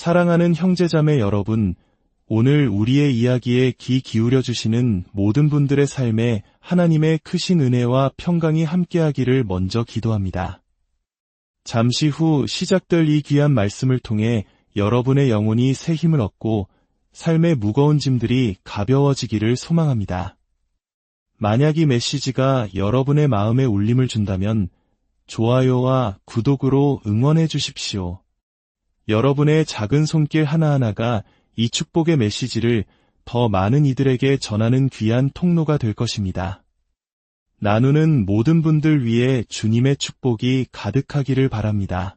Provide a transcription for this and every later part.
사랑하는 형제자매 여러분, 오늘 우리의 이야기에 귀 기울여 주시는 모든 분들의 삶에 하나님의 크신 은혜와 평강이 함께하기를 먼저 기도합니다. 잠시 후 시작될 이 귀한 말씀을 통해 여러분의 영혼이 새 힘을 얻고 삶의 무거운 짐들이 가벼워지기를 소망합니다. 만약 이 메시지가 여러분의 마음에 울림을 준다면 좋아요와 구독으로 응원해 주십시오. 여러분의 작은 손길 하나하나가 이 축복의 메시지를 더 많은 이들에게 전하는 귀한 통로가 될 것입니다. 나누는 모든 분들 위해 주님의 축복이 가득하기를 바랍니다.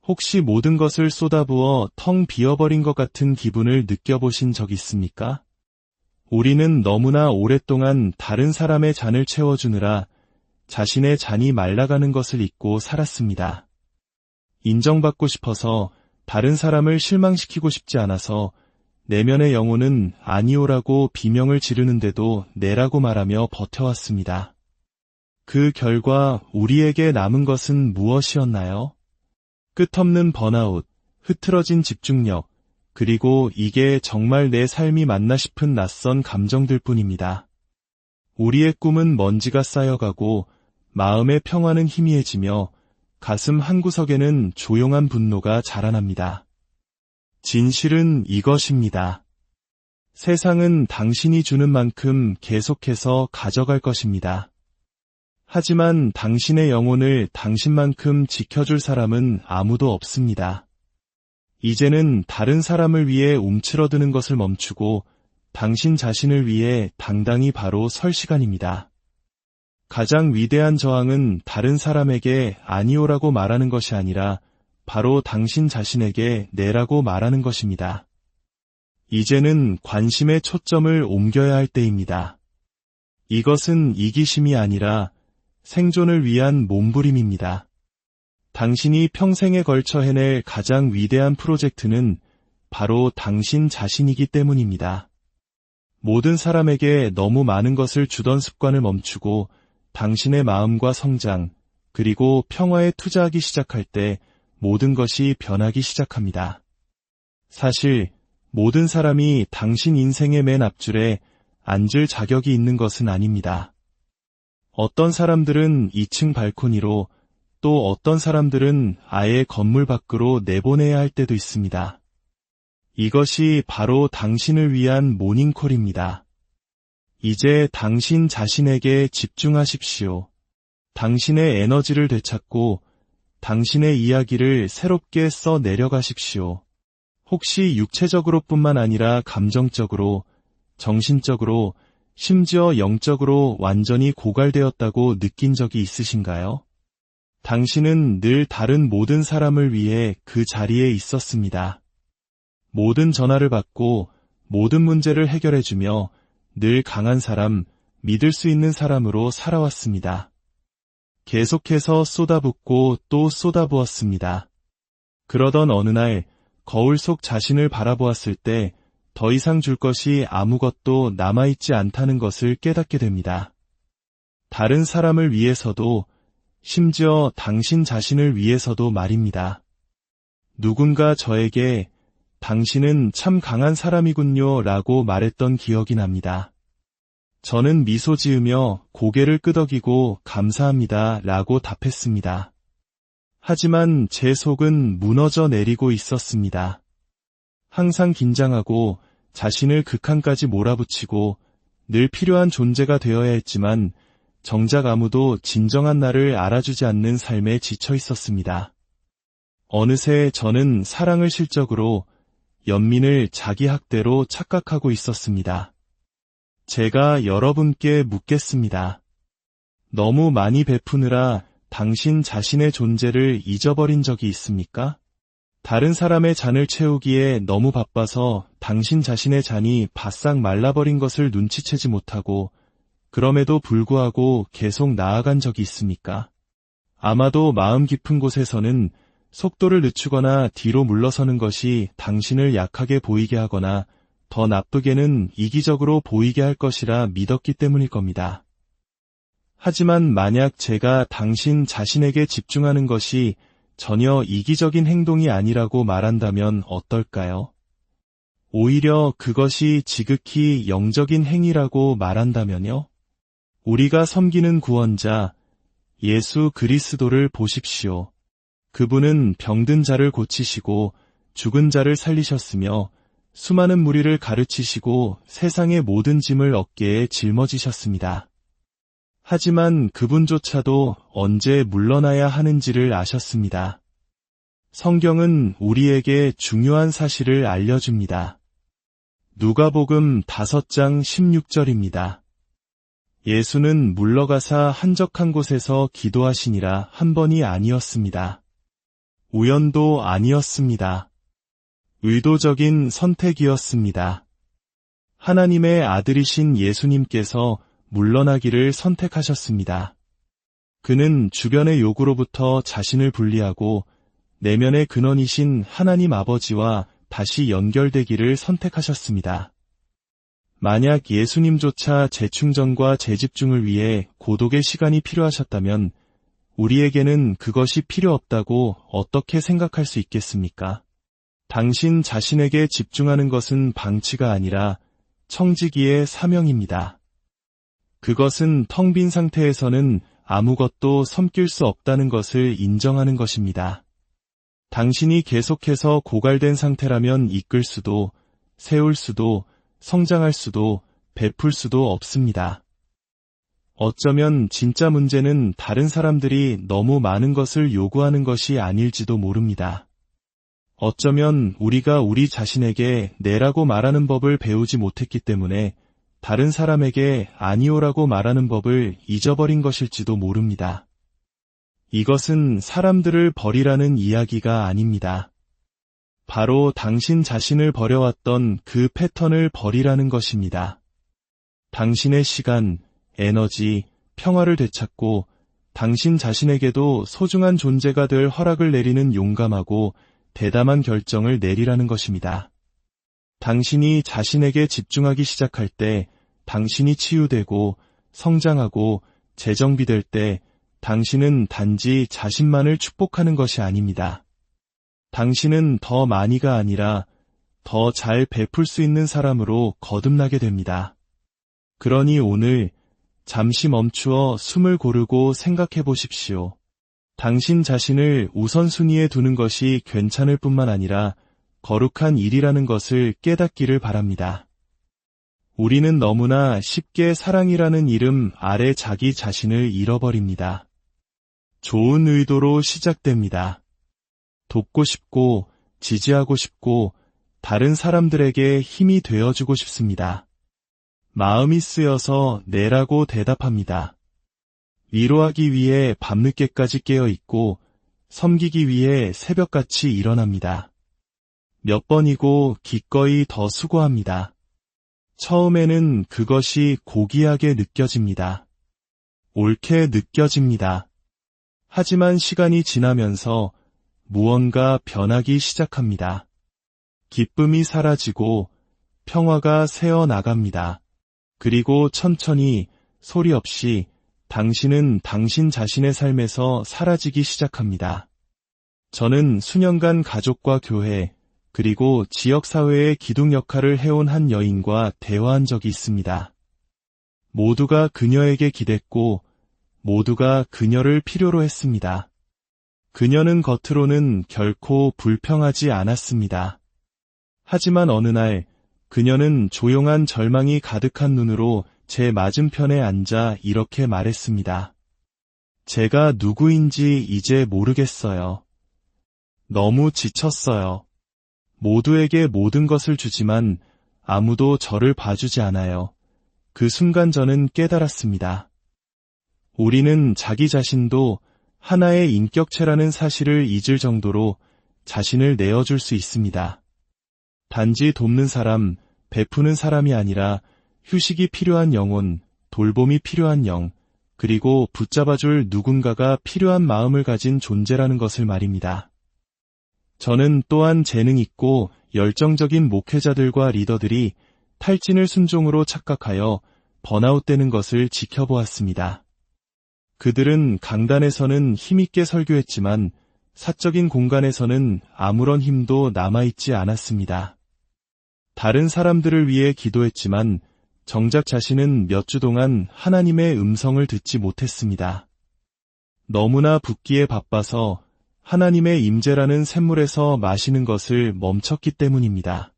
혹시 모든 것을 쏟아부어 텅 비어버린 것 같은 기분을 느껴보신 적 있습니까? 우리는 너무나 오랫동안 다른 사람의 잔을 채워주느라 자신의 잔이 말라가는 것을 잊고 살았습니다. 인정받고 싶어서, 다른 사람을 실망시키고 싶지 않아서 내면의 영혼은 아니오라고 비명을 지르는데도 네라고 말하며 버텨왔습니다. 그 결과 우리에게 남은 것은 무엇이었나요? 끝없는 번아웃, 흐트러진 집중력, 그리고 이게 정말 내 삶이 맞나 싶은 낯선 감정들 뿐입니다. 우리의 꿈은 먼지가 쌓여가고 마음의 평화는 희미해지며 가슴 한구석에는 조용한 분노가 자라납니다. 진실은 이것입니다. 세상은 당신이 주는 만큼 계속해서 가져갈 것입니다. 하지만 당신의 영혼을 당신만큼 지켜줄 사람은 아무도 없습니다. 이제는 다른 사람을 위해 움츠러드는 것을 멈추고 당신 자신을 위해 당당히 바로 설 시간입니다. 가장 위대한 저항은 다른 사람에게 아니오라고 말하는 것이 아니라 바로 당신 자신에게 네라고 말하는 것입니다. 이제는 관심의 초점을 옮겨야 할 때입니다. 이것은 이기심이 아니라 생존을 위한 몸부림입니다. 당신이 평생에 걸쳐 해낼 가장 위대한 프로젝트는 바로 당신 자신이기 때문입니다. 모든 사람에게 너무 많은 것을 주던 습관을 멈추고 당신의 마음과 성장, 그리고 평화에 투자하기 시작할 때 모든 것이 변하기 시작합니다. 사실 모든 사람이 당신 인생의 맨 앞줄에 앉을 자격이 있는 것은 아닙니다. 어떤 사람들은 2층 발코니로, 또 어떤 사람들은 아예 건물 밖으로 내보내야 할 때도 있습니다. 이것이 바로 당신을 위한 모닝콜입니다. 이제 당신 자신에게 집중하십시오. 당신의 에너지를 되찾고 당신의 이야기를 새롭게 써 내려가십시오. 혹시 육체적으로뿐만 아니라 감정적으로, 정신적으로, 심지어 영적으로 완전히 고갈되었다고 느낀 적이 있으신가요? 당신은 늘 다른 모든 사람을 위해 그 자리에 있었습니다. 모든 전화를 받고 모든 문제를 해결해주며 늘 강한 사람, 믿을 수 있는 사람으로 살아왔습니다. 계속해서 쏟아붓고 또 쏟아부었습니다. 그러던 어느 날 거울 속 자신을 바라보았을 때 더 이상 줄 것이 아무것도 남아있지 않다는 것을 깨닫게 됩니다. 다른 사람을 위해서도, 심지어 당신 자신을 위해서도 말입니다. 누군가 저에게 당신은 참 강한 사람이군요 라고 말했던 기억이 납니다. 저는 미소 지으며 고개를 끄덕이고 감사합니다 라고 답했습니다. 하지만 제 속은 무너져 내리고 있었습니다. 항상 긴장하고 자신을 극한까지 몰아붙이고 늘 필요한 존재가 되어야 했지만 정작 아무도 진정한 나를 알아주지 않는 삶에 지쳐 있었습니다. 어느새 저는 사랑을 실적으로, 연민을 자기 학대로 착각하고 있었습니다. 제가 여러분께 묻겠습니다. 너무 많이 베푸느라 당신 자신의 존재를 잊어버린 적이 있습니까? 다른 사람의 잔을 채우기에 너무 바빠서 당신 자신의 잔이 바싹 말라버린 것을 눈치채지 못하고 그럼에도 불구하고 계속 나아간 적이 있습니까? 아마도 마음 깊은 곳에서는 속도를 늦추거나 뒤로 물러서는 것이 당신을 약하게 보이게 하거나 더 나쁘게는 이기적으로 보이게 할 것이라 믿었기 때문일 겁니다. 하지만 만약 제가 당신 자신에게 집중하는 것이 전혀 이기적인 행동이 아니라고 말한다면 어떨까요? 오히려 그것이 지극히 영적인 행위라고 말한다면요? 우리가 섬기는 구원자, 예수 그리스도를 보십시오. 그분은 병든 자를 고치시고 죽은 자를 살리셨으며 수많은 무리를 가르치시고 세상의 모든 짐을 어깨에 짊어지셨습니다. 하지만 그분조차도 언제 물러나야 하는지를 아셨습니다. 성경은 우리에게 중요한 사실을 알려줍니다. 누가복음 5장 16절입니다. 예수는 물러가사 한적한 곳에서 기도하시니라 한 번이 아니었습니다. 우연도 아니었습니다. 의도적인 선택이었습니다. 하나님의 아들이신 예수님께서 물러나기를 선택하셨습니다. 그는 주변의 요구로부터 자신을 분리하고 내면의 근원이신 하나님 아버지와 다시 연결되기를 선택하셨습니다. 만약 예수님조차 재충전과 재집중을 위해 고독의 시간이 필요하셨다면 우리에게는 그것이 필요 없다고 어떻게 생각할 수 있겠습니까? 당신 자신에게 집중하는 것은 방치가 아니라 청지기의 사명입니다. 그것은 텅 빈 상태에서는 아무것도 섬길 수 없다는 것을 인정하는 것입니다. 당신이 계속해서 고갈된 상태라면 이끌 수도, 세울 수도, 성장할 수도, 베풀 수도 없습니다. 어쩌면 진짜 문제는 다른 사람들이 너무 많은 것을 요구하는 것이 아닐지도 모릅니다. 어쩌면 우리가 우리 자신에게 내라고 말하는 법을 배우지 못했기 때문에 다른 사람에게 아니오라고 말하는 법을 잊어버린 것일지도 모릅니다. 이것은 사람들을 버리라는 이야기가 아닙니다. 바로 당신 자신을 버려왔던 그 패턴을 버리라는 것입니다. 당신의 시간, 에너지, 평화를 되찾고 당신 자신에게도 소중한 존재가 될 허락을 내리는 용감하고 대담한 결정을 내리라는 것입니다. 당신이 자신에게 집중하기 시작할 때 당신이 치유되고 성장하고 재정비될 때 당신은 단지 자신만을 축복하는 것이 아닙니다. 당신은 더 많이가 아니라 더 잘 베풀 수 있는 사람으로 거듭나게 됩니다. 그러니 오늘 잠시 멈추어 숨을 고르고 생각해 보십시오. 당신 자신을 우선순위에 두는 것이 괜찮을 뿐만 아니라 거룩한 일이라는 것을 깨닫기를 바랍니다. 우리는 너무나 쉽게 사랑이라는 이름 아래 자기 자신을 잃어버립니다. 좋은 의도로 시작됩니다. 돕고 싶고, 지지하고 싶고, 다른 사람들에게 힘이 되어주고 싶습니다. 마음이 쓰여서 내라고 대답합니다. 위로하기 위해 밤늦게까지 깨어있고, 섬기기 위해 새벽같이 일어납니다. 몇 번이고 기꺼이 더 수고합니다. 처음에는 그것이 고귀하게 느껴집니다. 옳게 느껴집니다. 하지만 시간이 지나면서 무언가 변하기 시작합니다. 기쁨이 사라지고 평화가 새어나갑니다. 그리고 천천히 소리 없이 당신은 당신 자신의 삶에서 사라지기 시작합니다. 저는 수년간 가족과 교회, 그리고 지역사회의 기둥 역할을 해온 한 여인과 대화한 적이 있습니다. 모두가 그녀에게 기댔고 모두가 그녀를 필요로 했습니다. 그녀는 겉으로는 결코 불평하지 않았습니다. 하지만 어느 날 그녀는 조용한 절망이 가득한 눈으로 제 맞은편에 앉아 이렇게 말했습니다. 제가 누구인지 이제 모르겠어요. 너무 지쳤어요. 모두에게 모든 것을 주지만 아무도 저를 봐주지 않아요. 그 순간 저는 깨달았습니다. 우리는 자기 자신도 하나의 인격체라는 사실을 잊을 정도로 자신을 내어줄 수 있습니다. 단지 돕는 사람, 베푸는 사람이 아니라 휴식이 필요한 영혼, 돌봄이 필요한 영, 그리고 붙잡아줄 누군가가 필요한 마음을 가진 존재라는 것을 말입니다. 저는 또한 재능 있고 열정적인 목회자들과 리더들이 탈진을 순종으로 착각하여 번아웃되는 것을 지켜보았습니다. 그들은 강단에서는 힘있게 설교했지만 사적인 공간에서는 아무런 힘도 남아있지 않았습니다. 다른 사람들을 위해 기도했지만 정작 자신은 몇 주 동안 하나님의 음성을 듣지 못했습니다. 너무나 붓기에 바빠서 하나님의 임재라는 샘물에서 마시는 것을 멈췄기 때문입니다.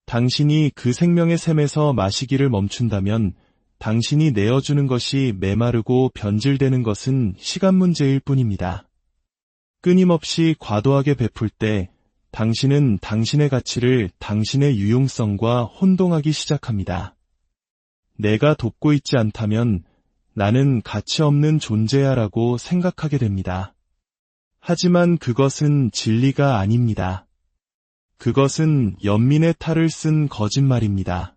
당신이 그 생명의 샘에서 마시기를 멈춘다면 당신이 내어주는 것이 메마르고 변질되는 것은 시간 문제일 뿐입니다. 끊임없이 과도하게 베풀 때 당신은 당신의 가치를 당신의 유용성과 혼동하기 시작합니다. 내가 돕고 있지 않다면 나는 가치 없는 존재야라고 생각하게 됩니다. 하지만 그것은 진리가 아닙니다. 그것은 연민의 탈을 쓴 거짓말입니다.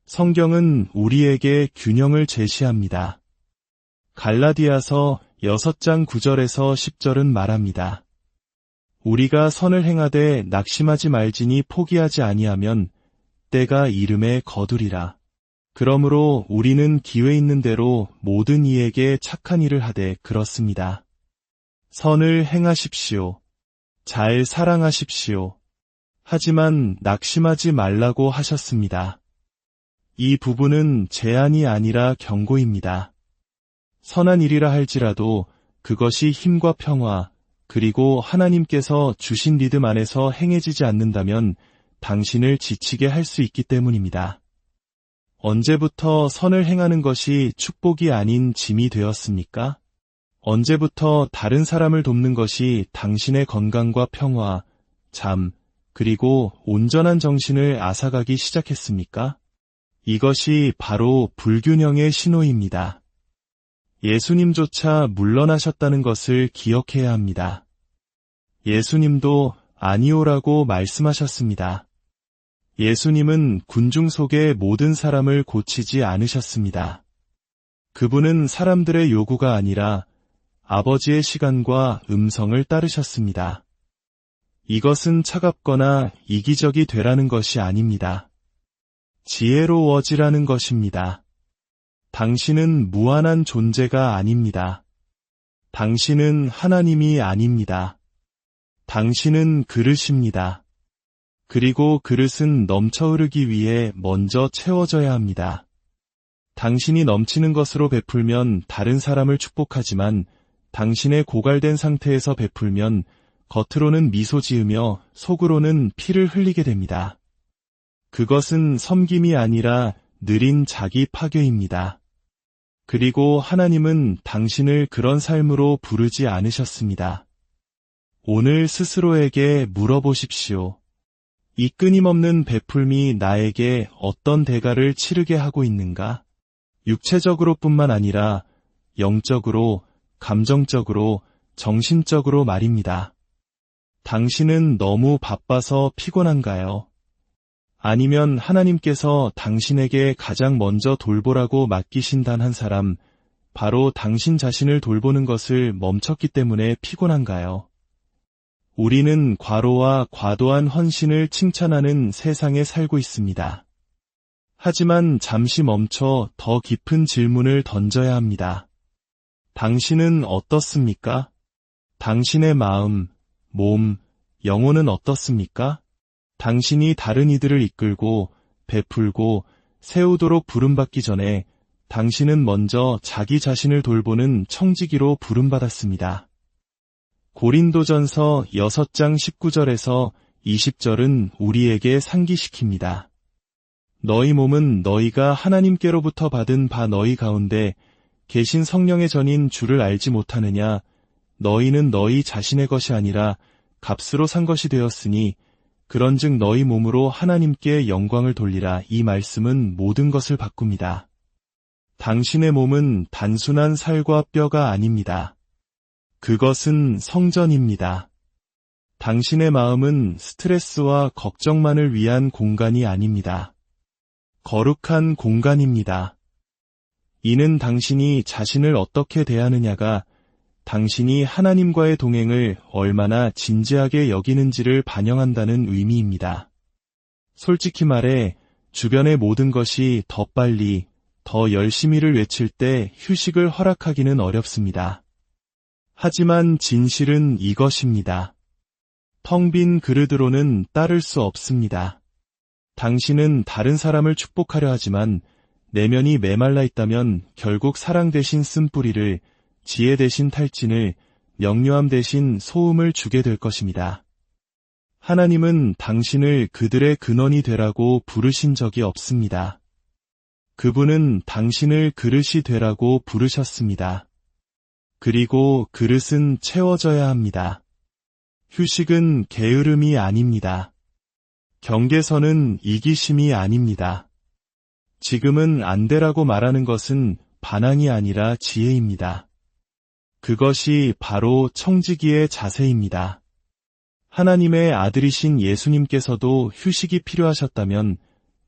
성경은 우리에게 균형을 제시합니다. 갈라디아서 6장 9절에서 10절은 말합니다. 우리가 선을 행하되 낙심하지 말지니 포기하지 아니하면 때가 이름에 거두리라. 그러므로 우리는 기회 있는 대로 모든 이에게 착한 일을 하되 그렇습니다. 선을 행하십시오. 잘 사랑하십시오. 하지만 낙심하지 말라고 하셨습니다. 이 부분은 제안이 아니라 경고입니다. 선한 일이라 할지라도 그것이 힘과 평화, 그리고 하나님께서 주신 리듬 안에서 행해지지 않는다면 당신을 지치게 할 수 있기 때문입니다. 언제부터 선을 행하는 것이 축복이 아닌 짐이 되었습니까? 언제부터 다른 사람을 돕는 것이 당신의 건강과 평화, 잠, 그리고 온전한 정신을 앗아가기 시작했습니까? 이것이 바로 불균형의 신호입니다. 예수님조차 물러나셨다는 것을 기억해야 합니다. 예수님도 아니오라고 말씀하셨습니다. 예수님은 군중 속의 모든 사람을 고치지 않으셨습니다. 그분은 사람들의 요구가 아니라 아버지의 시간과 음성을 따르셨습니다. 이것은 차갑거나 이기적이 되라는 것이 아닙니다. 지혜로워지라는 것입니다. 당신은 무한한 존재가 아닙니다. 당신은 하나님이 아닙니다. 당신은 그릇입니다. 그리고 그릇은 넘쳐 흐르기 위해 먼저 채워져야 합니다. 당신이 넘치는 것으로 베풀면 다른 사람을 축복하지만 당신의 고갈된 상태에서 베풀면 겉으로는 미소 지으며 속으로는 피를 흘리게 됩니다. 그것은 섬김이 아니라 느린 자기 파괴입니다. 그리고 하나님은 당신을 그런 삶으로 부르지 않으셨습니다. 오늘 스스로에게 물어보십시오. 이 끊임없는 베풀미 나에게 어떤 대가를 치르게 하고 있는가? 육체적으로뿐만 아니라 영적으로, 감정적으로, 정신적으로 말입니다. 당신은 너무 바빠서 피곤한가요? 아니면 하나님께서 당신에게 가장 먼저 돌보라고 맡기신 단 한 사람, 바로 당신 자신을 돌보는 것을 멈췄기 때문에 피곤한가요? 우리는 과로와 과도한 헌신을 칭찬하는 세상에 살고 있습니다. 하지만 잠시 멈춰 더 깊은 질문을 던져야 합니다. 당신은 어떻습니까? 당신의 마음, 몸, 영혼은 어떻습니까? 당신이 다른 이들을 이끌고 베풀고 세우도록 부름받기 전에 당신은 먼저 자기 자신을 돌보는 청지기로 부름받았습니다. 고린도전서 6장 19절에서 20절은 우리에게 상기시킵니다. 너희 몸은 너희가 하나님께로부터 받은 바 너희 가운데 계신 성령의 전인 주를 알지 못하느냐? 너희는 너희 자신의 것이 아니라 값으로 산 것이 되었으니 그런즉 너희 몸으로 하나님께 영광을 돌리라. 이 말씀은 모든 것을 바꿉니다. 당신의 몸은 단순한 살과 뼈가 아닙니다. 그것은 성전입니다. 당신의 마음은 스트레스와 걱정만을 위한 공간이 아닙니다. 거룩한 공간입니다. 이는 당신이 자신을 어떻게 대하느냐가 당신이 하나님과의 동행을 얼마나 진지하게 여기는지를 반영한다는 의미입니다. 솔직히 말해 주변의 모든 것이 더 빨리, 더 열심히를 외칠 때 휴식을 허락하기는 어렵습니다. 하지만 진실은 이것입니다. 텅 빈 그릇으로는 따를 수 없습니다. 당신은 다른 사람을 축복하려 하지만 내면이 메말라 있다면 결국 사랑 대신 쓴뿌리를, 지혜 대신 탈진을, 명료함 대신 소음을 주게 될 것입니다. 하나님은 당신을 그들의 근원이 되라고 부르신 적이 없습니다. 그분은 당신을 그릇이 되라고 부르셨습니다. 그리고 그릇은 채워져야 합니다. 휴식은 게으름이 아닙니다. 경계선은 이기심이 아닙니다. 지금은 안 되라고 말하는 것은 반항이 아니라 지혜입니다. 그것이 바로 청지기의 자세입니다. 하나님의 아들이신 예수님께서도 휴식이 필요하셨다면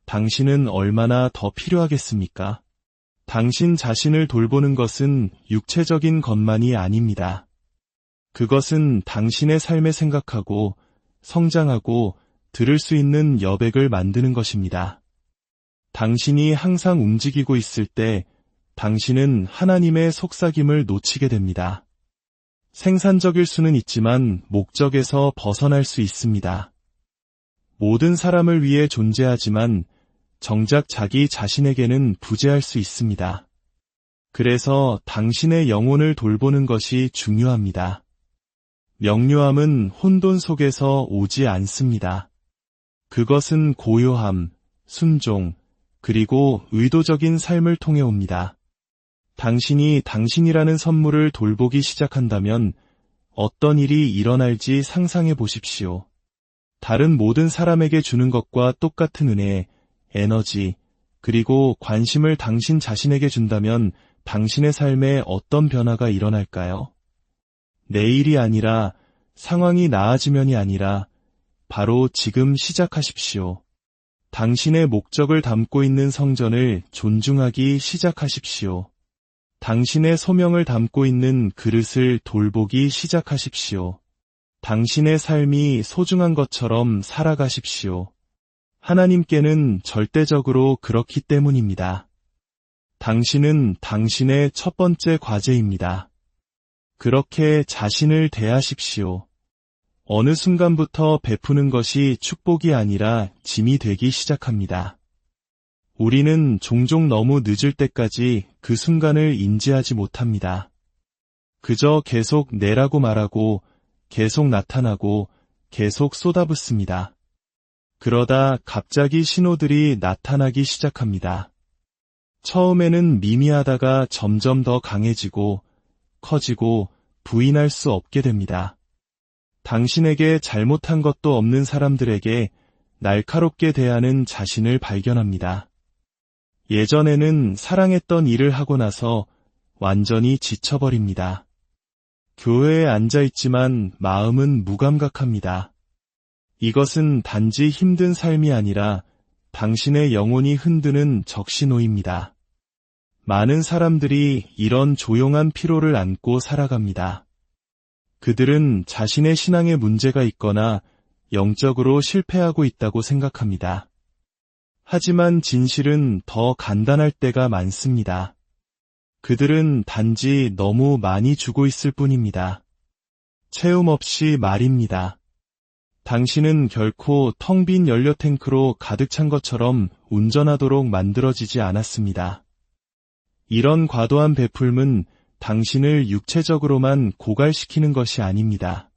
당신은 얼마나 더 필요하겠습니까? 당신 자신을 돌보는 것은 육체적인 것만이 아닙니다. 그것은 당신의 삶에 생각하고 성장하고 들을 수 있는 여백을 만드는 것입니다. 당신이 항상 움직이고 있을 때 당신은 하나님의 속삭임을 놓치게 됩니다. 생산적일 수는 있지만 목적에서 벗어날 수 있습니다. 모든 사람을 위해 존재하지만 정작 자기 자신에게는 부재할 수 있습니다. 그래서 당신의 영혼을 돌보는 것이 중요합니다. 명료함은 혼돈 속에서 오지 않습니다. 그것은 고요함, 순종, 그리고 의도적인 삶을 통해 옵니다. 당신이 당신이라는 선물을 돌보기 시작한다면 어떤 일이 일어날지 상상해 보십시오. 다른 모든 사람에게 주는 것과 똑같은 은혜, 에너지, 그리고 관심을 당신 자신에게 준다면 당신의 삶에 어떤 변화가 일어날까요? 내일이 아니라, 상황이 나아지면이 아니라 바로 지금 시작하십시오. 당신의 목적을 담고 있는 성전을 존중하기 시작하십시오. 당신의 소명을 담고 있는 그릇을 돌보기 시작하십시오. 당신의 삶이 소중한 것처럼 살아가십시오. 하나님께는 절대적으로 그렇기 때문입니다. 당신은 당신의 첫 번째 과제입니다. 그렇게 자신을 대하십시오. 어느 순간부터 베푸는 것이 축복이 아니라 짐이 되기 시작합니다. 우리는 종종 너무 늦을 때까지 그 순간을 인지하지 못합니다. 그저 계속 내라고 말하고, 계속 나타나고, 계속 쏟아붓습니다. 그러다 갑자기 신호들이 나타나기 시작합니다. 처음에는 미미하다가 점점 더 강해지고, 커지고, 부인할 수 없게 됩니다. 당신에게 잘못한 것도 없는 사람들에게 날카롭게 대하는 자신을 발견합니다. 예전에는 사랑했던 일을 하고 나서 완전히 지쳐버립니다. 교회에 앉아있지만 마음은 무감각합니다. 이것은 단지 힘든 삶이 아니라 당신의 영혼이 흔드는 적신호입니다. 많은 사람들이 이런 조용한 피로를 안고 살아갑니다. 그들은 자신의 신앙에 문제가 있거나 영적으로 실패하고 있다고 생각합니다. 하지만 진실은 더 간단할 때가 많습니다. 그들은 단지 너무 많이 주고 있을 뿐입니다. 채움 없이 말입니다. 당신은 결코 텅 빈 연료 탱크로 가득 찬 것처럼 운전하도록 만들어지지 않았습니다. 이런 과도한 베풀음은 당신을 육체적으로만 고갈시키는 것이 아닙니다.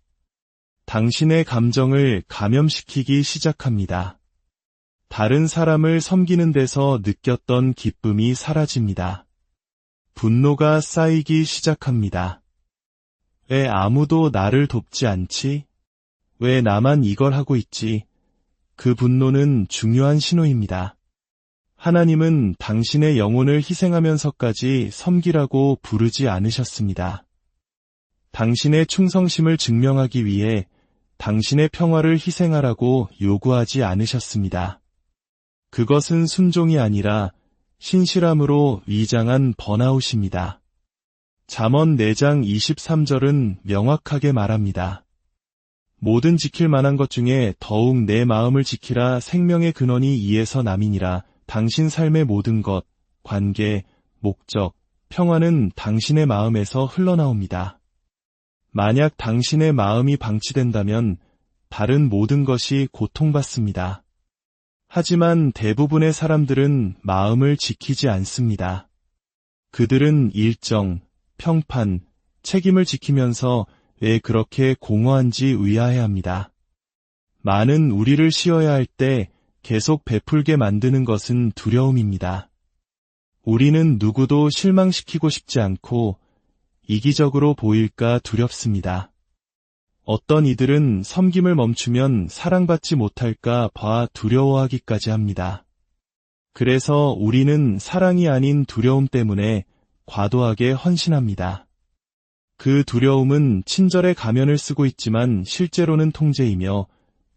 당신의 감정을 감염시키기 시작합니다. 다른 사람을 섬기는 데서 느꼈던 기쁨이 사라집니다. 분노가 쌓이기 시작합니다. 왜 아무도 나를 돕지 않지? 왜 나만 이걸 하고 있지? 그 분노는 중요한 신호입니다. 하나님은 당신의 영혼을 희생하면서까지 섬기라고 부르지 않으셨습니다. 당신의 충성심을 증명하기 위해 당신의 평화를 희생하라고 요구하지 않으셨습니다. 그것은 순종이 아니라 신실함으로 위장한 번아웃입니다. 잠언 4장 23절은 명확하게 말합니다. 모든 지킬 만한 것 중에 더욱 내 마음을 지키라. 생명의 근원이 이에서 남이니라. 당신 삶의 모든 것, 관계, 목적, 평화는 당신의 마음에서 흘러나옵니다. 만약 당신의 마음이 방치된다면 다른 모든 것이 고통받습니다. 하지만 대부분의 사람들은 마음을 지키지 않습니다. 그들은 일정, 평판, 책임을 지키면서 왜 그렇게 공허한지 의아해합니다. 많은 우리를 씌워야 할 때 계속 베풀게 만드는 것은 두려움입니다. 우리는 누구도 실망시키고 싶지 않고 이기적으로 보일까 두렵습니다. 어떤 이들은 섬김을 멈추면 사랑받지 못할까 봐 두려워하기까지 합니다. 그래서 우리는 사랑이 아닌 두려움 때문에 과도하게 헌신합니다. 그 두려움은 친절의 가면을 쓰고 있지만 실제로는 통제이며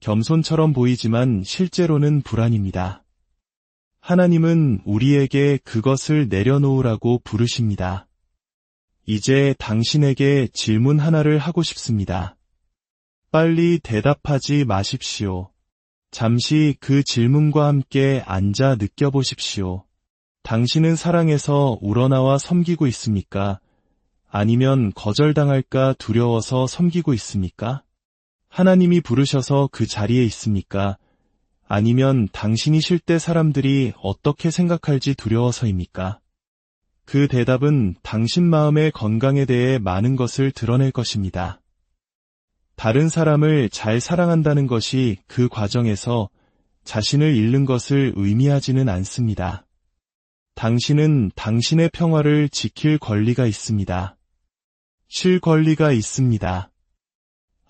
겸손처럼 보이지만 실제로는 불안입니다. 하나님은 우리에게 그것을 내려놓으라고 부르십니다. 이제 당신에게 질문 하나를 하고 싶습니다. 빨리 대답하지 마십시오. 잠시 그 질문과 함께 앉아 느껴보십시오. 당신은 사랑에서 우러나와 섬기고 있습니까? 아니면 거절당할까 두려워서 섬기고 있습니까? 하나님이 부르셔서 그 자리에 있습니까? 아니면 당신이 쉴 때 사람들이 어떻게 생각할지 두려워서입니까? 그 대답은 당신 마음의 건강에 대해 많은 것을 드러낼 것입니다. 다른 사람을 잘 사랑한다는 것이 그 과정에서 자신을 잃는 것을 의미하지는 않습니다. 당신은 당신의 평화를 지킬 권리가 있습니다. 쉴 권리가 있습니다.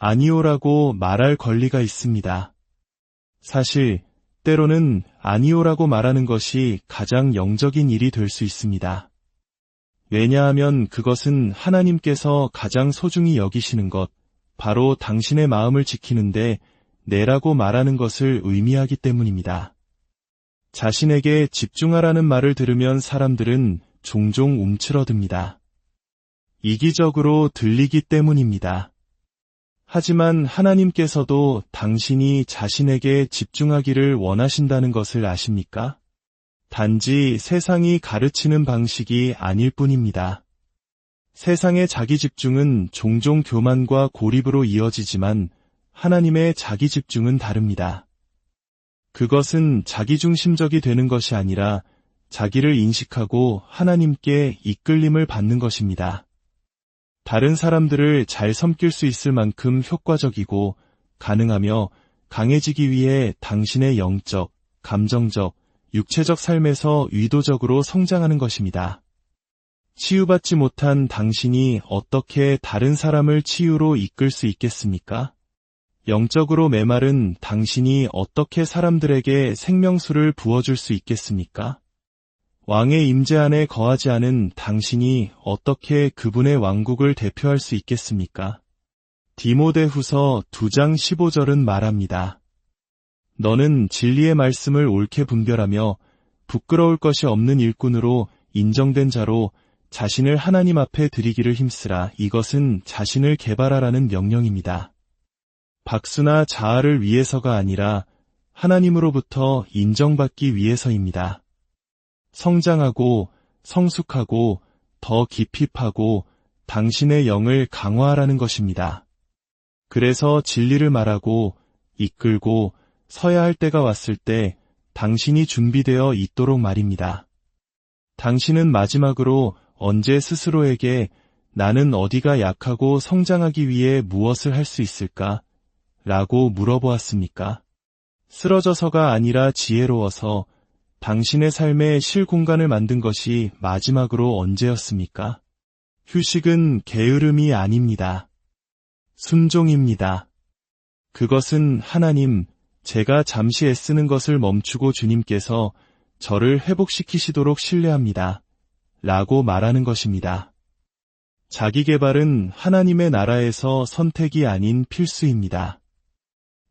아니오라고 말할 권리가 있습니다. 사실 때로는 아니오라고 말하는 것이 가장 영적인 일이 될 수 있습니다. 왜냐하면 그것은 하나님께서 가장 소중히 여기시는 것, 바로 당신의 마음을 지키는데 내라고 말하는 것을 의미하기 때문입니다. 자신에게 집중하라는 말을 들으면 사람들은 종종 움츠러듭니다. 이기적으로 들리기 때문입니다. 하지만 하나님께서도 당신이 자신에게 집중하기를 원하신다는 것을 아십니까? 단지 세상이 가르치는 방식이 아닐 뿐입니다. 세상의 자기 집중은 종종 교만과 고립으로 이어지지만 하나님의 자기 집중은 다릅니다. 그것은 자기중심적이 되는 것이 아니라 자기를 인식하고 하나님께 이끌림을 받는 것입니다. 다른 사람들을 잘 섬길 수 있을 만큼 효과적이고 가능하며 강해지기 위해 당신의 영적, 감정적, 육체적 삶에서 의도적으로 성장하는 것입니다. 치유받지 못한 당신이 어떻게 다른 사람을 치유로 이끌 수 있겠습니까? 영적으로 메마른 당신이 어떻게 사람들에게 생명수를 부어줄 수 있겠습니까? 왕의 임재 안에 거하지 않은 당신이 어떻게 그분의 왕국을 대표할 수 있겠습니까? 디모데후서 2장 15절은 말합니다. 너는 진리의 말씀을 옳게 분별하며 부끄러울 것이 없는 일꾼으로 인정된 자로 자신을 하나님 앞에 드리기를 힘쓰라. 이것은 자신을 개발하라는 명령입니다. 박수나 자아를 위해서가 아니라 하나님으로부터 인정받기 위해서입니다. 성장하고 성숙하고 더 깊이 파고 당신의 영을 강화하라는 것입니다. 그래서 진리를 말하고 이끌고 서야 할 때가 왔을 때 당신이 준비되어 있도록 말입니다. 당신은 마지막으로 언제 스스로에게 나는 어디가 약하고 성장하기 위해 무엇을 할 수 있을까? 라고 물어보았습니까? 쓰러져서가 아니라 지혜로워서 당신의 삶에 쉴 공간을 만든 것이 마지막으로 언제였습니까? 휴식은 게으름이 아닙니다. 순종입니다. 그것은 하나님, 제가 잠시 애쓰는 것을 멈추고 주님께서 저를 회복시키시도록 신뢰합니다. 라고 말하는 것입니다. 자기개발은 하나님의 나라에서 선택이 아닌 필수입니다.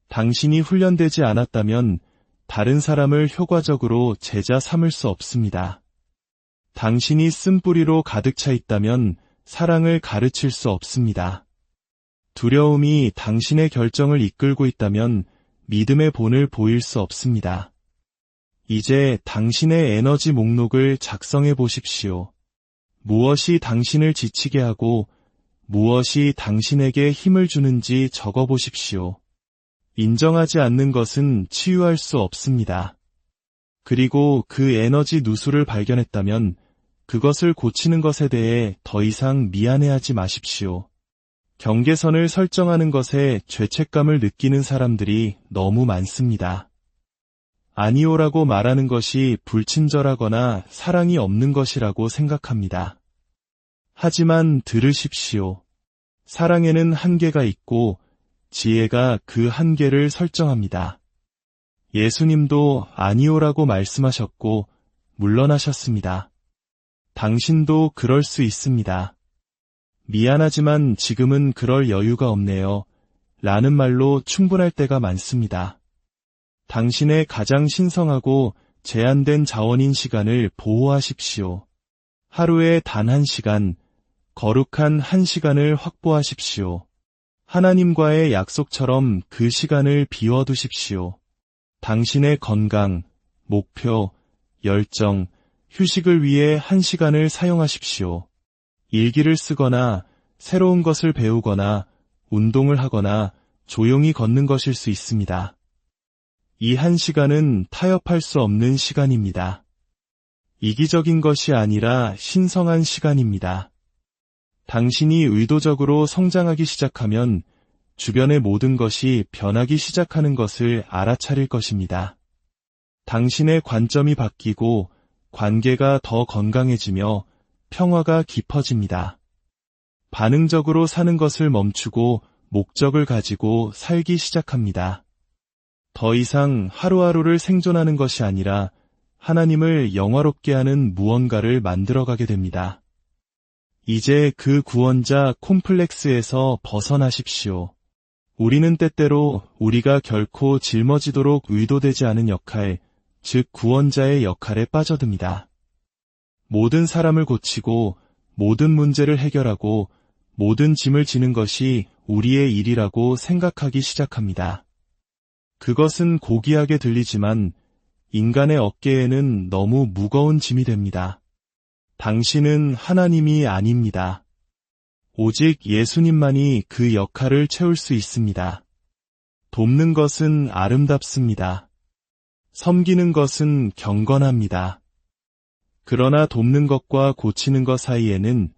당신이 훈련되지 않았다면 다른 사람을 효과적으로 제자 삼을 수 없습니다. 당신이 쓴뿌리로 가득 차 있다면 사랑을 가르칠 수 없습니다. 두려움이 당신의 결정을 이끌고 있다면 믿음의 본을 보일 수 없습니다. 이제 당신의 에너지 목록을 작성해 보십시오. 무엇이 당신을 지치게 하고 무엇이 당신에게 힘을 주는지 적어보십시오. 인정하지 않는 것은 치유할 수 없습니다. 그리고 그 에너지 누수를 발견했다면 그것을 고치는 것에 대해 더 이상 미안해하지 마십시오. 경계선을 설정하는 것에 죄책감을 느끼는 사람들이 너무 많습니다. 아니오라고 말하는 것이 불친절하거나 사랑이 없는 것이라고 생각합니다. 하지만 들으십시오. 사랑에는 한계가 있고 지혜가 그 한계를 설정합니다. 예수님도 아니오라고 말씀하셨고 물러나셨습니다. 당신도 그럴 수 있습니다. 미안하지만 지금은 그럴 여유가 없네요. 라는 말로 충분할 때가 많습니다. 당신의 가장 신성하고 제한된 자원인 시간을 보호하십시오. 하루에 단 1시간, 거룩한 1시간을 확보하십시오. 하나님과의 약속처럼 그 시간을 비워두십시오. 당신의 건강, 목표, 열정, 휴식을 위해 1시간을 사용하십시오. 일기를 쓰거나 새로운 것을 배우거나 운동을 하거나 조용히 걷는 것일 수 있습니다. 이 1시간은 타협할 수 없는 시간입니다. 이기적인 것이 아니라 신성한 시간입니다. 당신이 의도적으로 성장하기 시작하면 주변의 모든 것이 변하기 시작하는 것을 알아차릴 것입니다. 당신의 관점이 바뀌고 관계가 더 건강해지며 평화가 깊어집니다. 반응적으로 사는 것을 멈추고 목적을 가지고 살기 시작합니다. 더 이상 하루하루를 생존하는 것이 아니라 하나님을 영화롭게 하는 무언가를 만들어가게 됩니다. 이제 그 구원자 콤플렉스에서 벗어나십시오. 우리는 때때로 우리가 결코 짊어지도록 의도되지 않은 역할, 즉 구원자의 역할에 빠져듭니다. 모든 사람을 고치고 모든 문제를 해결하고 모든 짐을 지는 것이 우리의 일이라고 생각하기 시작합니다. 그것은 고귀하게 들리지만 인간의 어깨에는 너무 무거운 짐이 됩니다. 당신은 하나님이 아닙니다. 오직 예수님만이 그 역할을 채울 수 있습니다. 돕는 것은 아름답습니다. 섬기는 것은 경건합니다. 그러나 돕는 것과 고치는 것 사이에는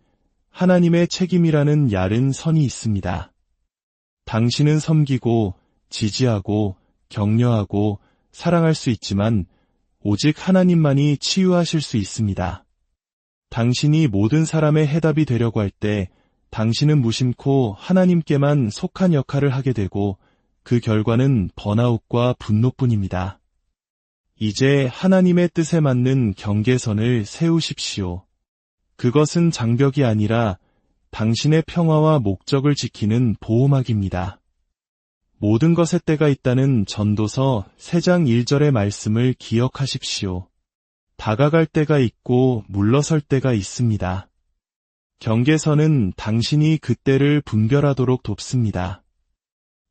하나님의 책임이라는 얇은 선이 있습니다. 당신은 섬기고 지지하고 격려하고 사랑할 수 있지만 오직 하나님만이 치유하실 수 있습니다. 당신이 모든 사람의 해답이 되려고 할 때 당신은 무심코 하나님께만 속한 역할을 하게 되고 그 결과는 번아웃과 분노뿐입니다. 이제 하나님의 뜻에 맞는 경계선을 세우십시오. 그것은 장벽이 아니라 당신의 평화와 목적을 지키는 보호막입니다. 모든 것의 때가 있다는 전도서 3장 1절의 말씀을 기억하십시오. 다가갈 때가 있고 물러설 때가 있습니다. 경계선은 당신이 그때를 분별하도록 돕습니다.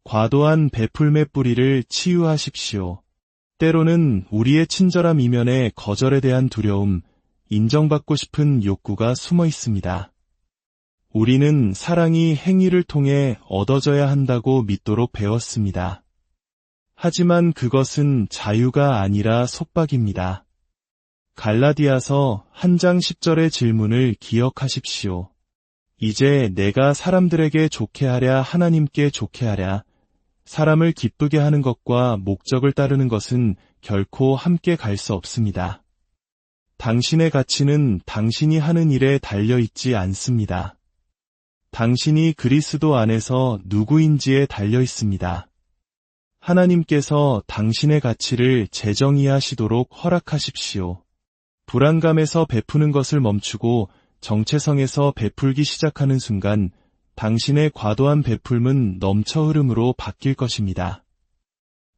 과도한 베풀매 뿌리를 치유하십시오. 때로는 우리의 친절함 이면에 거절에 대한 두려움, 인정받고 싶은 욕구가 숨어 있습니다. 우리는 사랑이 행위를 통해 얻어져야 한다고 믿도록 배웠습니다. 하지만 그것은 자유가 아니라 속박입니다. 갈라디아서 1장 10절의 질문을 기억하십시오. 이제 내가 사람들에게 좋게 하랴 하나님께 좋게 하랴. 사람을 기쁘게 하는 것과 목적을 따르는 것은 결코 함께 갈 수 없습니다. 당신의 가치는 당신이 하는 일에 달려있지 않습니다. 당신이 그리스도 안에서 누구인지에 달려 있습니다. 하나님께서 당신의 가치를 재정의하시도록 허락하십시오. 불안감에서 베푸는 것을 멈추고 정체성에서 베풀기 시작하는 순간 당신의 과도한 베풀음은 넘쳐 흐름으로 바뀔 것입니다.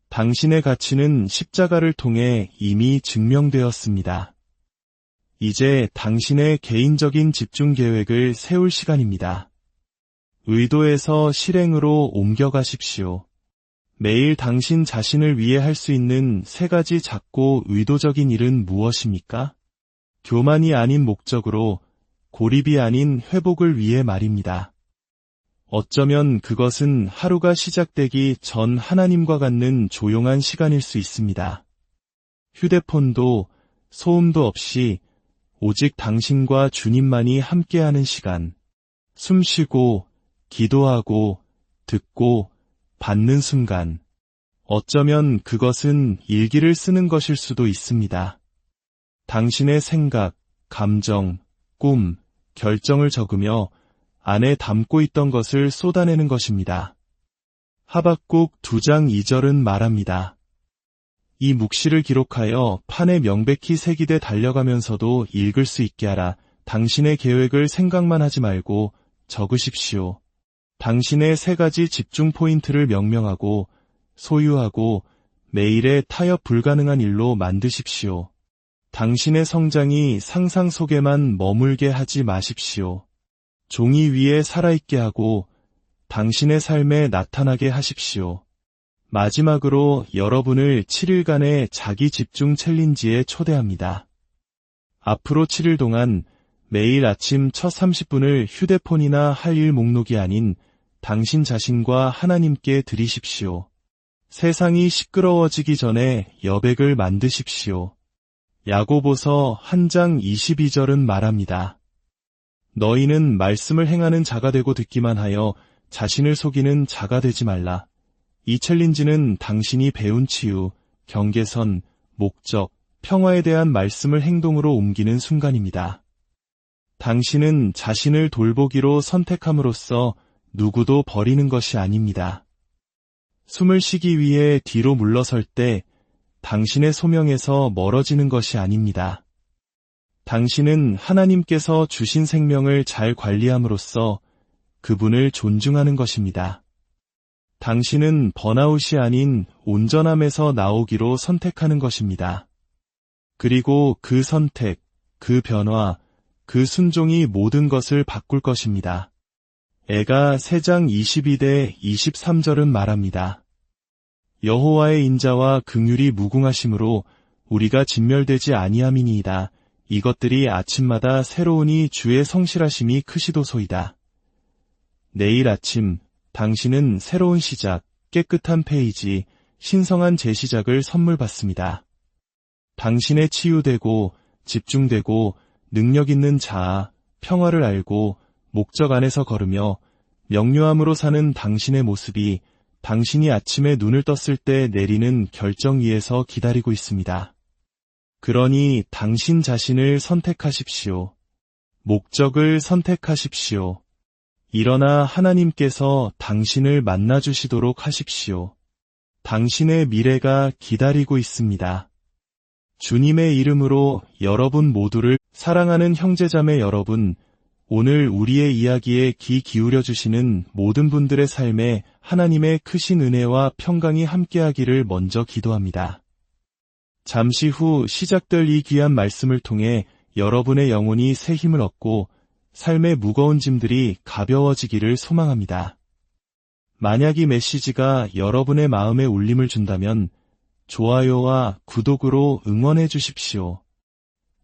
당신의 가치는 십자가를 통해 이미 증명되었습니다. 이제 당신의 개인적인 집중 계획을 세울 시간입니다. 의도에서 실행으로 옮겨가십시오. 매일 당신 자신을 위해 할 수 있는 3가지 작고 의도적인 일은 무엇입니까? 교만이 아닌 목적으로, 고립이 아닌 회복을 위해 말입니다. 어쩌면 그것은 하루가 시작되기 전 하나님과 갖는 조용한 시간일 수 있습니다. 휴대폰도 소음도 없이 오직 당신과 주님만이 함께하는 시간. 숨쉬고, 기도하고, 듣고, 받는 순간. 어쩌면 그것은 일기를 쓰는 것일 수도 있습니다. 당신의 생각, 감정, 꿈, 결정을 적으며 안에 담고 있던 것을 쏟아내는 것입니다. 하박국 2장 2절은 말합니다. 이 묵시를 기록하여 판에 명백히 새기되 달려가면서도 읽을 수 있게 하라. 당신의 계획을 생각만 하지 말고 적으십시오. 당신의 3가지 집중 포인트를 명명하고 소유하고 매일의 타협 불가능한 일로 만드십시오. 당신의 성장이 상상 속에만 머물게 하지 마십시오. 종이 위에 살아있게 하고 당신의 삶에 나타나게 하십시오. 마지막으로 여러분을 7일간의 자기 집중 챌린지에 초대합니다. 앞으로 7일 동안 매일 아침 첫 30분을 휴대폰이나 할 일 목록이 아닌 당신 자신과 하나님께 드리십시오. 세상이 시끄러워지기 전에 여백을 만드십시오. 야고보서 1장 22절은 말합니다. 너희는 말씀을 행하는 자가 되고 듣기만 하여 자신을 속이는 자가 되지 말라. 이 챌린지는 당신이 배운 치유, 경계선, 목적, 평화에 대한 말씀을 행동으로 옮기는 순간입니다. 당신은 자신을 돌보기로 선택함으로써 누구도 버리는 것이 아닙니다. 숨을 쉬기 위해 뒤로 물러설 때 당신의 소명에서 멀어지는 것이 아닙니다. 당신은 하나님께서 주신 생명을 잘 관리함으로써 그분을 존중하는 것입니다. 당신은 번아웃이 아닌 온전함에서 나오기로 선택하는 것입니다. 그리고 그 선택, 그 변화, 그 순종이 모든 것을 바꿀 것입니다. 애가 3장 22대 23절은 말합니다. 여호와의 인자와 긍휼이 무궁하심으로 우리가 진멸되지 아니함이니이다. 이것들이 아침마다 새로우니 주의 성실하심이 크시도소이다. 내일 아침 당신은 새로운 시작, 깨끗한 페이지, 신성한 재시작을 선물 받습니다. 당신의 치유되고 집중되고 능력 있는 자아, 평화를 알고 목적 안에서 걸으며 명료함으로 사는 당신의 모습이 당신이 아침에 눈을 떴을 때 내리는 결정 위에서 기다리고 있습니다. 그러니 당신 자신을 선택하십시오. 목적을 선택하십시오. 일어나 하나님께서 당신을 만나주시도록 하십시오. 당신의 미래가 기다리고 있습니다. 주님의 이름으로 여러분 모두를 사랑하는 형제자매 여러분, 오늘 우리의 이야기에 귀 기울여 주시는 모든 분들의 삶에 하나님의 크신 은혜와 평강이 함께하기를 먼저 기도합니다. 잠시 후 시작될 이 귀한 말씀을 통해 여러분의 영혼이 새 힘을 얻고 삶의 무거운 짐들이 가벼워지기를 소망합니다. 만약 이 메시지가 여러분의 마음에 울림을 준다면 좋아요와 구독으로 응원해 주십시오.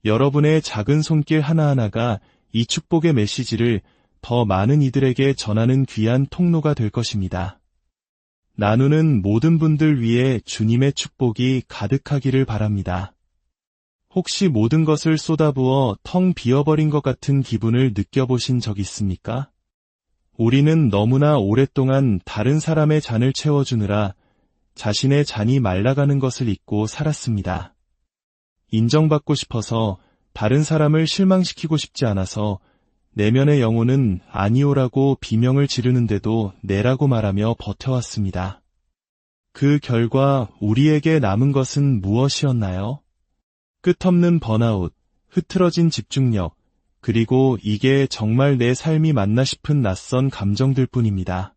여러분의 작은 손길 하나하나가 이 축복의 메시지를 더 많은 이들에게 전하는 귀한 통로가 될 것입니다. 나누는 모든 분들 위해 주님의 축복이 가득하기를 바랍니다. 혹시 모든 것을 쏟아부어 텅 비어버린 것 같은 기분을 느껴보신 적 있습니까? 우리는 너무나 오랫동안 다른 사람의 잔을 채워주느라 자신의 잔이 말라가는 것을 잊고 살았습니다. 인정받고 싶어서 다른 사람을 실망시키고 싶지 않아서 내면의 영혼은 아니오라고 비명을 지르는데도 내라고 말하며 버텨왔습니다. 그 결과 우리에게 남은 것은 무엇이었나요? 끝없는 번아웃, 흐트러진 집중력, 그리고 이게 정말 내 삶이 맞나 싶은 낯선 감정들 뿐입니다.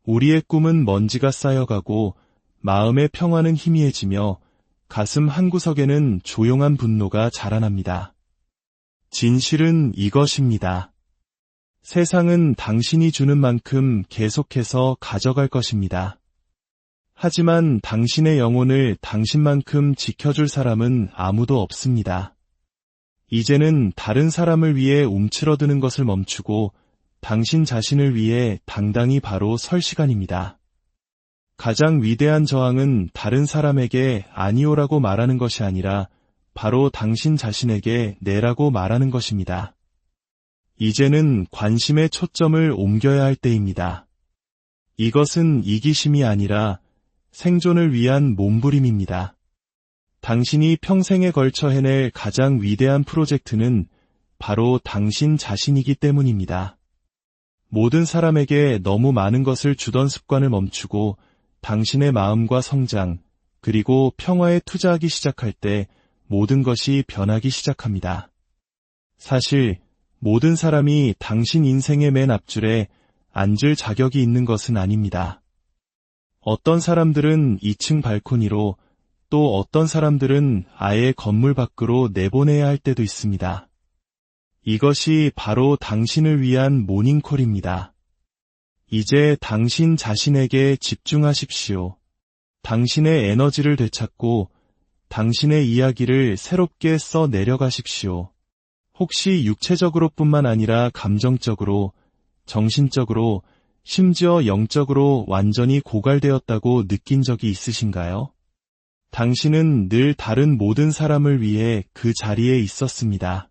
우리의 꿈은 먼지가 쌓여가고 마음의 평화는 희미해지며 가슴 한구석에는 조용한 분노가 자라납니다. 진실은 이것입니다. 세상은 당신이 주는 만큼 계속해서 가져갈 것입니다. 하지만 당신의 영혼을 당신만큼 지켜줄 사람은 아무도 없습니다. 이제는 다른 사람을 위해 움츠러드는 것을 멈추고 당신 자신을 위해 당당히 바로 설 시간입니다. 가장 위대한 저항은 다른 사람에게 아니오라고 말하는 것이 아니라 바로 당신 자신에게 네라고 말하는 것입니다. 이제는 관심의 초점을 옮겨야 할 때입니다. 이것은 이기심이 아니라 생존을 위한 몸부림입니다. 당신이 평생에 걸쳐 해낼 가장 위대한 프로젝트는 바로 당신 자신이기 때문입니다. 모든 사람에게 너무 많은 것을 주던 습관을 멈추고 당신의 마음과 성장, 그리고 평화에 투자하기 시작할 때 모든 것이 변하기 시작합니다. 사실 모든 사람이 당신 인생의 맨 앞줄에 앉을 자격이 있는 것은 아닙니다. 어떤 사람들은 2층 발코니로, 또 어떤 사람들은 아예 건물 밖으로 내보내야 할 때도 있습니다. 이것이 바로 당신을 위한 모닝콜입니다. 이제 당신 자신에게 집중하십시오. 당신의 에너지를 되찾고 당신의 이야기를 새롭게 써 내려가십시오. 혹시 육체적으로 뿐만 아니라 감정적으로, 정신적으로, 심지어 영적으로 완전히 고갈되었다고 느낀 적이 있으신가요? 당신은 늘 다른 모든 사람을 위해 그 자리에 있었습니다.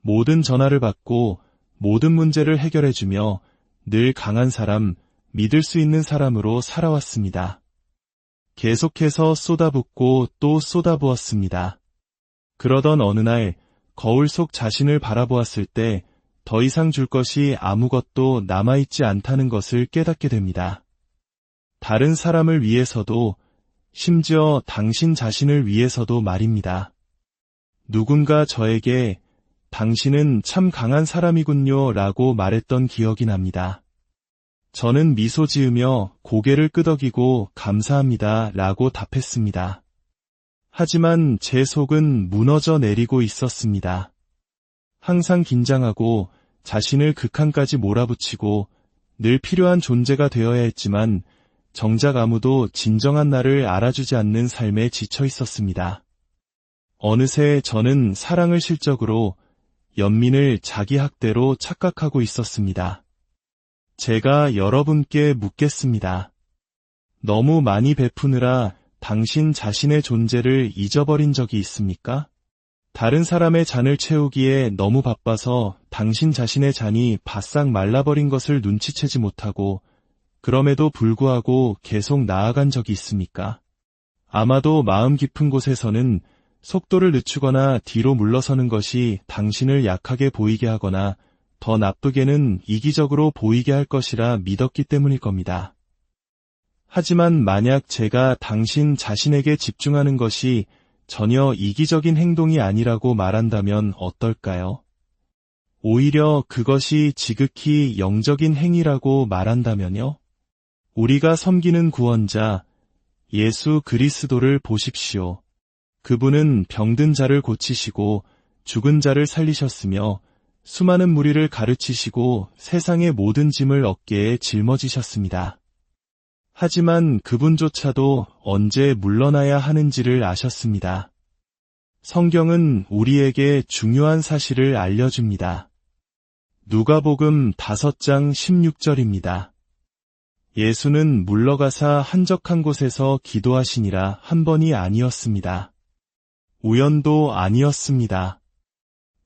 모든 전화를 받고 모든 문제를 해결해주며 늘 강한 사람, 믿을 수 있는 사람으로 살아왔습니다. 계속해서 쏟아붓고 또 쏟아부었습니다. 그러던 어느 날 거울 속 자신을 바라보았을 때 더 이상 줄 것이 아무것도 남아있지 않다는 것을 깨닫게 됩니다. 다른 사람을 위해서도, 심지어 당신 자신을 위해서도 말입니다. 누군가 저에게 당신은 참 강한 사람이군요 라고 말했던 기억이 납니다. 저는 미소 지으며 고개를 끄덕이고 감사합니다 라고 답했습니다. 하지만 제 속은 무너져 내리고 있었습니다. 항상 긴장하고 자신을 극한까지 몰아붙이고 늘 필요한 존재가 되어야 했지만 정작 아무도 진정한 나를 알아주지 않는 삶에 지쳐 있었습니다. 어느새 저는 사랑을 실적으로, 연민을 자기 학대로 착각하고 있었습니다. 제가 여러분께 묻겠습니다. 너무 많이 베푸느라 당신 자신의 존재를 잊어버린 적이 있습니까? 다른 사람의 잔을 채우기에 너무 바빠서 당신 자신의 잔이 바싹 말라버린 것을 눈치채지 못하고 그럼에도 불구하고 계속 나아간 적이 있습니까? 아마도 마음 깊은 곳에서는 속도를 늦추거나 뒤로 물러서는 것이 당신을 약하게 보이게 하거나 더 나쁘게는 이기적으로 보이게 할 것이라 믿었기 때문일 겁니다. 하지만 만약 제가 당신 자신에게 집중하는 것이 전혀 이기적인 행동이 아니라고 말한다면 어떨까요? 오히려 그것이 지극히 영적인 행위라고 말한다면요? 우리가 섬기는 구원자, 예수 그리스도를 보십시오. 그분은 병든 자를 고치시고 죽은 자를 살리셨으며 수많은 무리를 가르치시고 세상의 모든 짐을 어깨에 짊어지셨습니다. 하지만 그분조차도 언제 물러나야 하는지를 아셨습니다. 성경은 우리에게 중요한 사실을 알려줍니다. 누가복음 5장 16절입니다. 예수는 물러가사 한적한 곳에서 기도하시니라 한 번이 아니었습니다. 우연도 아니었습니다.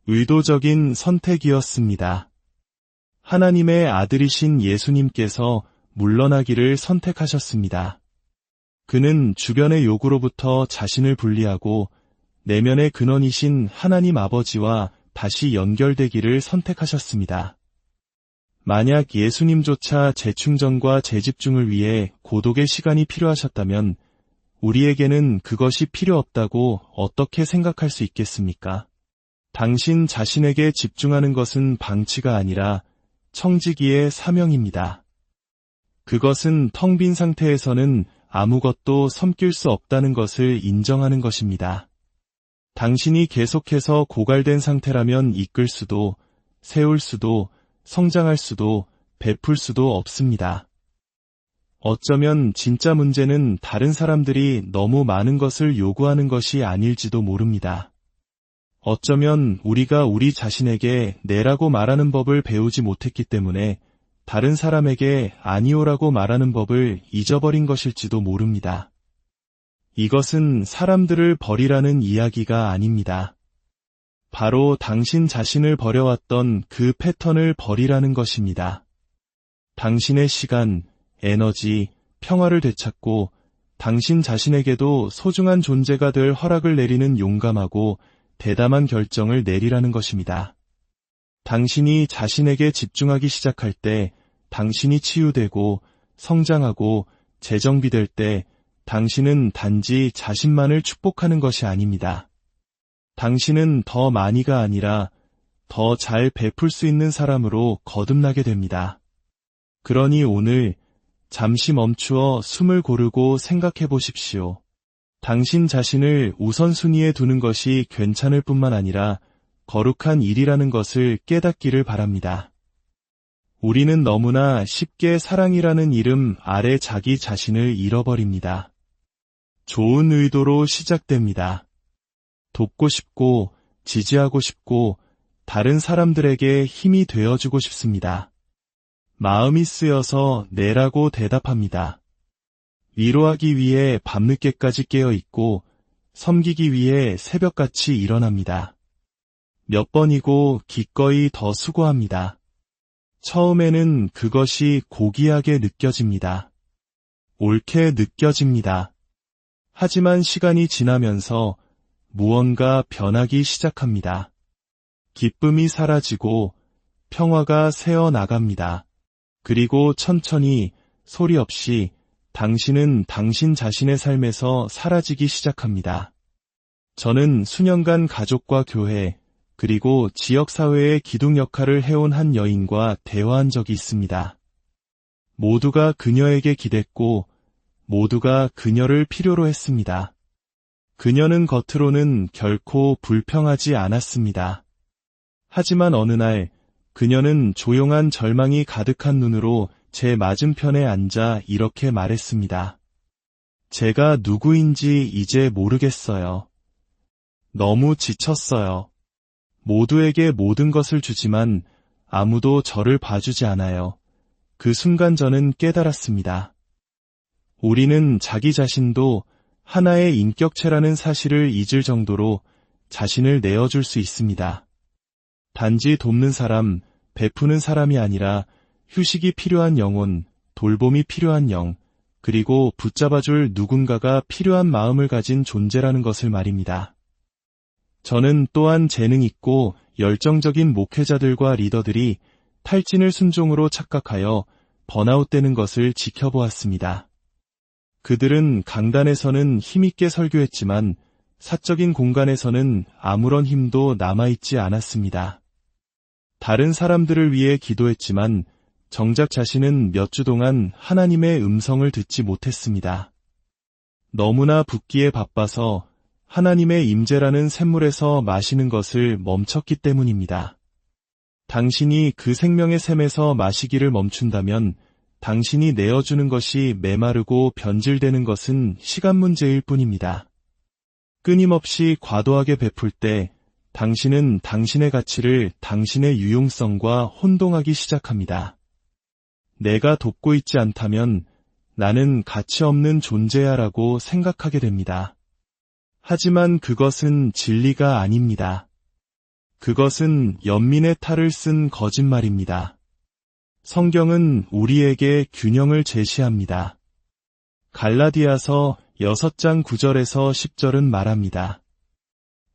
의도적인 선택이었습니다. 하나님의 아들이신 예수님께서 물러나기를 선택하셨습니다. 그는 주변의 요구로부터 자신을 분리하고 내면의 근원이신 하나님 아버지와 다시 연결되기를 선택하셨습니다. 만약 예수님조차 재충전과 재집중을 위해 고독의 시간이 필요하셨다면 우리에게는 그것이 필요 없다고 어떻게 생각할 수 있겠습니까? 당신 자신에게 집중하는 것은 방치가 아니라 청지기의 사명입니다. 그것은 텅 빈 상태에서는 아무것도 섬길 수 없다는 것을 인정하는 것입니다. 당신이 계속해서 고갈된 상태라면 이끌 수도, 세울 수도, 성장할 수도, 베풀 수도 없습니다. 어쩌면 진짜 문제는 다른 사람들이 너무 많은 것을 요구하는 것이 아닐지도 모릅니다. 어쩌면 우리가 우리 자신에게 내라고 말하는 법을 배우지 못했기 때문에 다른 사람에게 아니오라고 말하는 법을 잊어버린 것일지도 모릅니다. 이것은 사람들을 버리라는 이야기가 아닙니다. 바로 당신 자신을 버려왔던 그 패턴을 버리라는 것입니다. 당신의 시간, 에너지, 평화를 되찾고 당신 자신에게도 소중한 존재가 될 허락을 내리는 용감하고 대담한 결정을 내리라는 것입니다. 당신이 자신에게 집중하기 시작할 때 당신이 치유되고 성장하고 재정비될 때 당신은 단지 자신만을 축복하는 것이 아닙니다. 당신은 더 많이가 아니라 더 잘 베풀 수 있는 사람으로 거듭나게 됩니다. 그러니 오늘 잠시 멈추어 숨을 고르고 생각해 보십시오. 당신 자신을 우선순위에 두는 것이 괜찮을 뿐만 아니라 거룩한 일이라는 것을 깨닫기를 바랍니다. 우리는 너무나 쉽게 사랑이라는 이름 아래 자기 자신을 잃어버립니다. 좋은 의도로 시작됩니다. 돕고 싶고, 지지하고 싶고, 다른 사람들에게 힘이 되어주고 싶습니다. 마음이 쓰여서 네라고 대답합니다. 위로하기 위해 밤늦게까지 깨어있고, 섬기기 위해 새벽같이 일어납니다. 몇 번이고 기꺼이 더 수고합니다. 처음에는 그것이 고귀하게 느껴집니다. 옳게 느껴집니다. 하지만 시간이 지나면서 무언가 변하기 시작합니다. 기쁨이 사라지고 평화가 새어나갑니다. 그리고 천천히 소리 없이 당신은 당신 자신의 삶에서 사라지기 시작합니다. 저는 수년간 가족과 교회, 그리고 지역사회의 기둥 역할을 해온 한 여인과 대화한 적이 있습니다. 모두가 그녀에게 기댔고 모두가 그녀를 필요로 했습니다. 그녀는 겉으로는 결코 불평하지 않았습니다. 하지만 어느 날 그녀는 조용한 절망이 가득한 눈으로 제 맞은편에 앉아 이렇게 말했습니다. 제가 누구인지 이제 모르겠어요. 너무 지쳤어요. 모두에게 모든 것을 주지만 아무도 저를 봐주지 않아요. 그 순간 저는 깨달았습니다. 우리는 자기 자신도 하나의 인격체라는 사실을 잊을 정도로 자신을 내어줄 수 있습니다. 단지 돕는 사람, 베푸는 사람이 아니라 휴식이 필요한 영혼, 돌봄이 필요한 영, 그리고 붙잡아줄 누군가가 필요한 마음을 가진 존재라는 것을 말입니다. 저는 또한 재능 있고 열정적인 목회자들과 리더들이 탈진을 순종으로 착각하여 번아웃되는 것을 지켜보았습니다. 그들은 강단에서는 힘있게 설교했지만 사적인 공간에서는 아무런 힘도 남아있지 않았습니다. 다른 사람들을 위해 기도했지만 정작 자신은 몇 주 동안 하나님의 음성을 듣지 못했습니다. 너무나 붓기에 바빠서 하나님의 임재라는 샘물에서 마시는 것을 멈췄기 때문입니다. 당신이 그 생명의 샘에서 마시기를 멈춘다면 당신이 내어주는 것이 메마르고 변질되는 것은 시간 문제일 뿐입니다. 끊임없이 과도하게 베풀 때 당신은 당신의 가치를 당신의 유용성과 혼동하기 시작합니다. 내가 돕고 있지 않다면 나는 가치 없는 존재야라고 생각하게 됩니다. 하지만 그것은 진리가 아닙니다. 그것은 연민의 탈을 쓴 거짓말입니다. 성경은 우리에게 균형을 제시합니다. 갈라디아서 6장 9절에서 10절은 말합니다.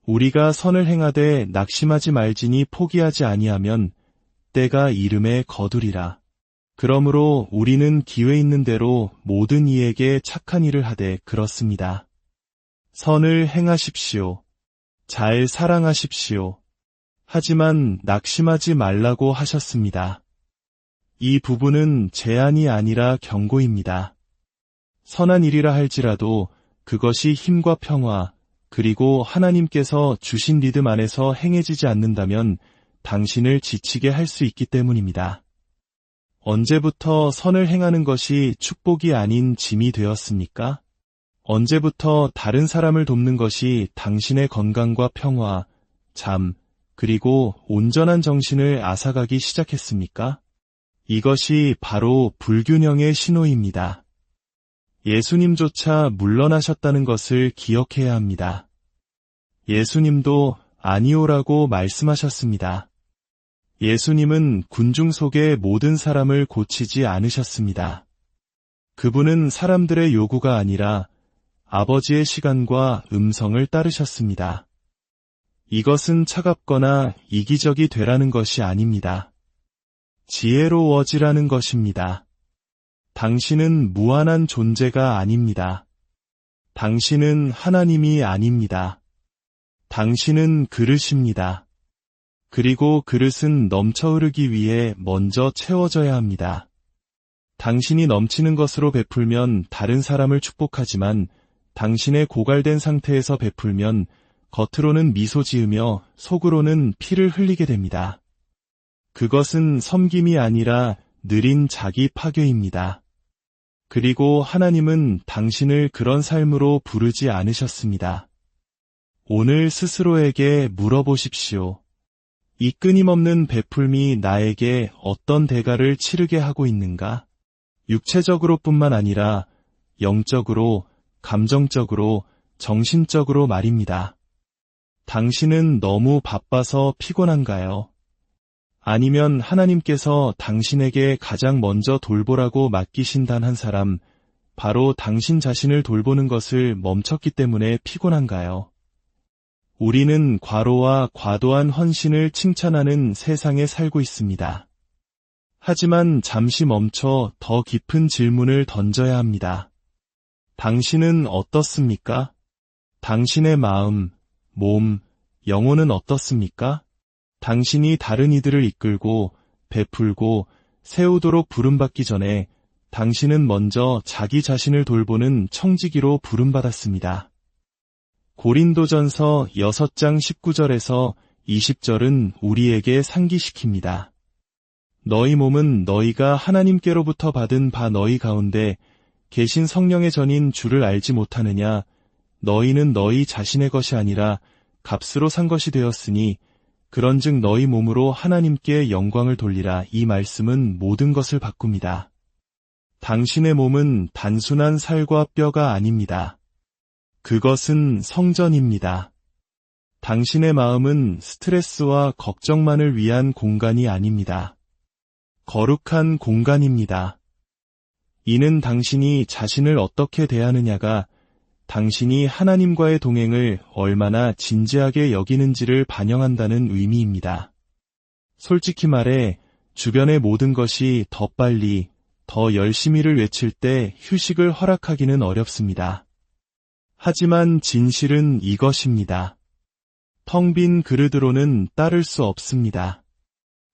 우리가 선을 행하되 낙심하지 말지니 포기하지 아니하면 때가 이름에 거두리라. 그러므로 우리는 기회 있는 대로 모든 이에게 착한 일을 하되 그렇습니다. 선을 행하십시오. 잘 사랑하십시오. 하지만 낙심하지 말라고 하셨습니다. 이 부분은 제안이 아니라 경고입니다. 선한 일이라 할지라도 그것이 힘과 평화, 그리고 하나님께서 주신 리듬 안에서 행해지지 않는다면 당신을 지치게 할 수 있기 때문입니다. 언제부터 선을 행하는 것이 축복이 아닌 짐이 되었습니까? 언제부터 다른 사람을 돕는 것이 당신의 건강과 평화, 잠, 그리고 온전한 정신을 앗아가기 시작했습니까? 이것이 바로 불균형의 신호입니다. 예수님조차 물러나셨다는 것을 기억해야 합니다. 예수님도 아니오라고 말씀하셨습니다. 예수님은 군중 속의 모든 사람을 고치지 않으셨습니다. 그분은 사람들의 요구가 아니라 아버지의 시간과 음성을 따르셨습니다. 이것은 차갑거나 이기적이 되라는 것이 아닙니다. 지혜로워지라는 것입니다. 당신은 무한한 존재가 아닙니다. 당신은 하나님이 아닙니다. 당신은 그릇입니다. 그리고 그릇은 넘쳐 흐르기 위해 먼저 채워져야 합니다. 당신이 넘치는 것으로 베풀면 다른 사람을 축복하지만 당신의 고갈된 상태에서 베풀면 겉으로는 미소 지으며 속으로는 피를 흘리게 됩니다. 그것은 섬김이 아니라 느린 자기 파괴입니다. 그리고 하나님은 당신을 그런 삶으로 부르지 않으셨습니다. 오늘 스스로에게 물어보십시오. 이 끊임없는 베풀미 나에게 어떤 대가를 치르게 하고 있는가? 육체적으로뿐만 아니라 영적으로, 감정적으로, 정신적으로 말입니다. 당신은 너무 바빠서 피곤한가요? 아니면 하나님께서 당신에게 가장 먼저 돌보라고 맡기신 단 한 사람, 바로 당신 자신을 돌보는 것을 멈췄기 때문에 피곤한가요? 우리는 과로와 과도한 헌신을 칭찬하는 세상에 살고 있습니다. 하지만 잠시 멈춰 더 깊은 질문을 던져야 합니다. 당신은 어떻습니까? 당신의 마음, 몸, 영혼은 어떻습니까? 당신이 다른 이들을 이끌고 베풀고 세우도록 부름받기 전에 당신은 먼저 자기 자신을 돌보는 청지기로 부름받았습니다. 고린도전서 6장 19절에서 20절은 우리에게 상기시킵니다. 너희 몸은 너희가 하나님께로부터 받은 바 너희 가운데 계신 성령의 전인 주를 알지 못하느냐? 너희는 너희 자신의 것이 아니라 값으로 산 것이 되었으니 그런즉 너희 몸으로 하나님께 영광을 돌리라. 이 말씀은 모든 것을 바꿉니다. 당신의 몸은 단순한 살과 뼈가 아닙니다. 그것은 성전입니다. 당신의 마음은 스트레스와 걱정만을 위한 공간이 아닙니다. 거룩한 공간입니다. 이는 당신이 자신을 어떻게 대하느냐가 당신이 하나님과의 동행을 얼마나 진지하게 여기는지를 반영한다는 의미입니다. 솔직히 말해 주변의 모든 것이 더 빨리, 더 열심히를 외칠 때 휴식을 허락하기는 어렵습니다. 하지만 진실은 이것입니다. 텅 빈 그릇으로는 따를 수 없습니다.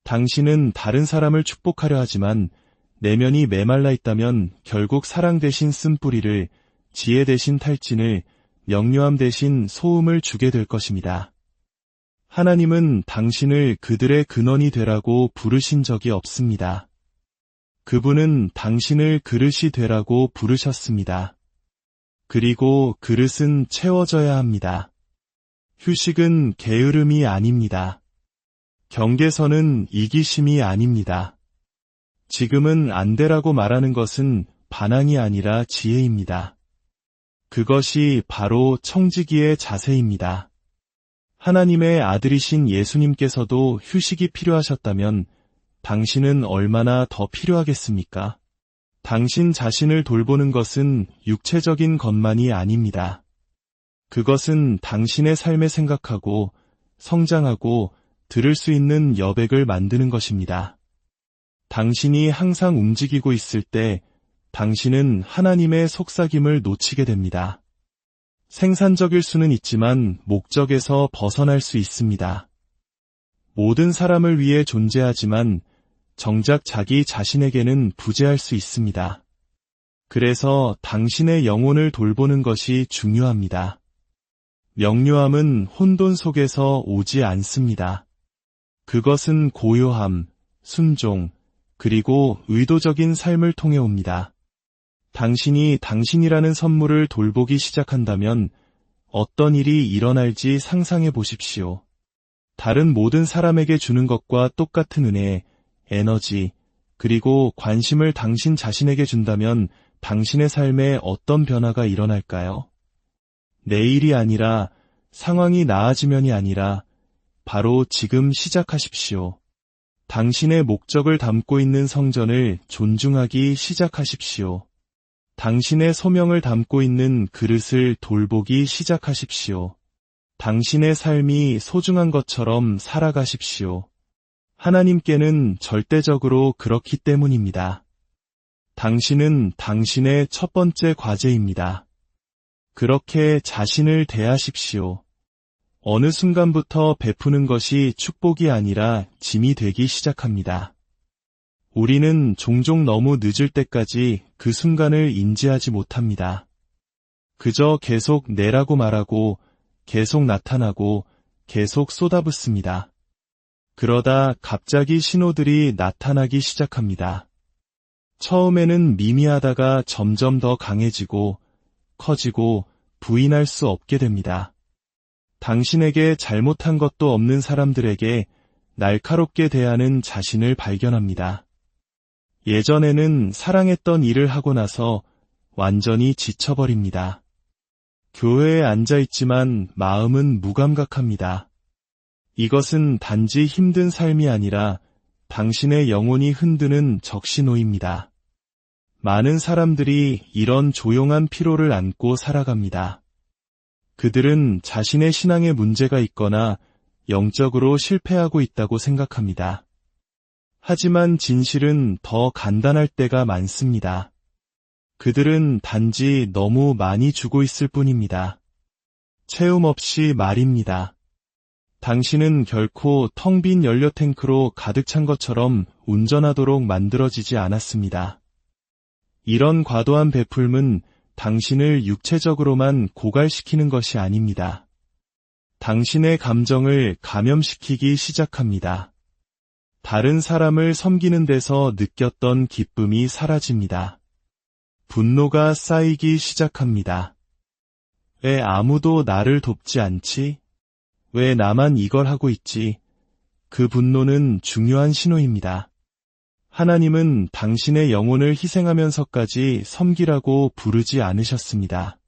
당신은 다른 사람을 축복하려 하지만 내면이 메말라 있다면 결국 사랑 대신 쓴뿌리를, 지혜 대신 탈진을, 명료함 대신 소음을 주게 될 것입니다. 하나님은 당신을 그들의 근원이 되라고 부르신 적이 없습니다. 그분은 당신을 그릇이 되라고 부르셨습니다. 그리고 그릇은 채워져야 합니다. 휴식은 게으름이 아닙니다. 경계선은 이기심이 아닙니다. 지금은 안 되라고 말하는 것은 반항이 아니라 지혜입니다. 그것이 바로 청지기의 자세입니다. 하나님의 아들이신 예수님께서도 휴식이 필요하셨다면 당신은 얼마나 더 필요하겠습니까? 당신 자신을 돌보는 것은 육체적인 것만이 아닙니다. 그것은 당신의 삶에 생각하고 성장하고 들을 수 있는 여백을 만드는 것입니다. 당신이 항상 움직이고 있을 때 당신은 하나님의 속삭임을 놓치게 됩니다. 생산적일 수는 있지만 목적에서 벗어날 수 있습니다. 모든 사람을 위해 존재하지만 정작 자기 자신에게는 부재할 수 있습니다. 그래서 당신의 영혼을 돌보는 것이 중요합니다. 명료함은 혼돈 속에서 오지 않습니다. 그것은 고요함, 순종, 그리고 의도적인 삶을 통해 옵니다. 당신이 당신이라는 선물을 돌보기 시작한다면 어떤 일이 일어날지 상상해 보십시오. 다른 모든 사람에게 주는 것과 똑같은 은혜, 에너지, 그리고 관심을 당신 자신에게 준다면 당신의 삶에 어떤 변화가 일어날까요? 내일이 아니라, 상황이 나아지면이 아니라 바로 지금 시작하십시오. 당신의 목적을 담고 있는 성전을 존중하기 시작하십시오. 당신의 소명을 담고 있는 그릇을 돌보기 시작하십시오. 당신의 삶이 소중한 것처럼 살아가십시오. 하나님께는 절대적으로 그렇기 때문입니다. 당신은 당신의 첫 번째 과제입니다. 그렇게 자신을 대하십시오. 어느 순간부터 베푸는 것이 축복이 아니라 짐이 되기 시작합니다. 우리는 종종 너무 늦을 때까지 그 순간을 인지하지 못합니다. 그저 계속 내라고 말하고, 계속 나타나고, 계속 쏟아붓습니다. 그러다 갑자기 신호들이 나타나기 시작합니다. 처음에는 미미하다가 점점 더 강해지고, 커지고, 부인할 수 없게 됩니다. 당신에게 잘못한 것도 없는 사람들에게 날카롭게 대하는 자신을 발견합니다. 예전에는 사랑했던 일을 하고 나서 완전히 지쳐버립니다. 교회에 앉아있지만 마음은 무감각합니다. 이것은 단지 힘든 삶이 아니라 당신의 영혼이 흔드는 적신호입니다. 많은 사람들이 이런 조용한 피로를 안고 살아갑니다. 그들은 자신의 신앙에 문제가 있거나 영적으로 실패하고 있다고 생각합니다. 하지만 진실은 더 간단할 때가 많습니다. 그들은 단지 너무 많이 주고 있을 뿐입니다. 채움 없이 말입니다. 당신은 결코 텅 빈 연료 탱크로 가득 찬 것처럼 운전하도록 만들어지지 않았습니다. 이런 과도한 베풀음은 당신을 육체적으로만 고갈시키는 것이 아닙니다. 당신의 감정을 감염시키기 시작합니다. 다른 사람을 섬기는 데서 느꼈던 기쁨이 사라집니다. 분노가 쌓이기 시작합니다. 왜 아무도 나를 돕지 않지? 왜 나만 이걸 하고 있지? 그 분노는 중요한 신호입니다. 하나님은 당신의 영혼을 희생하면서까지 섬기라고 부르지 않으셨습니다.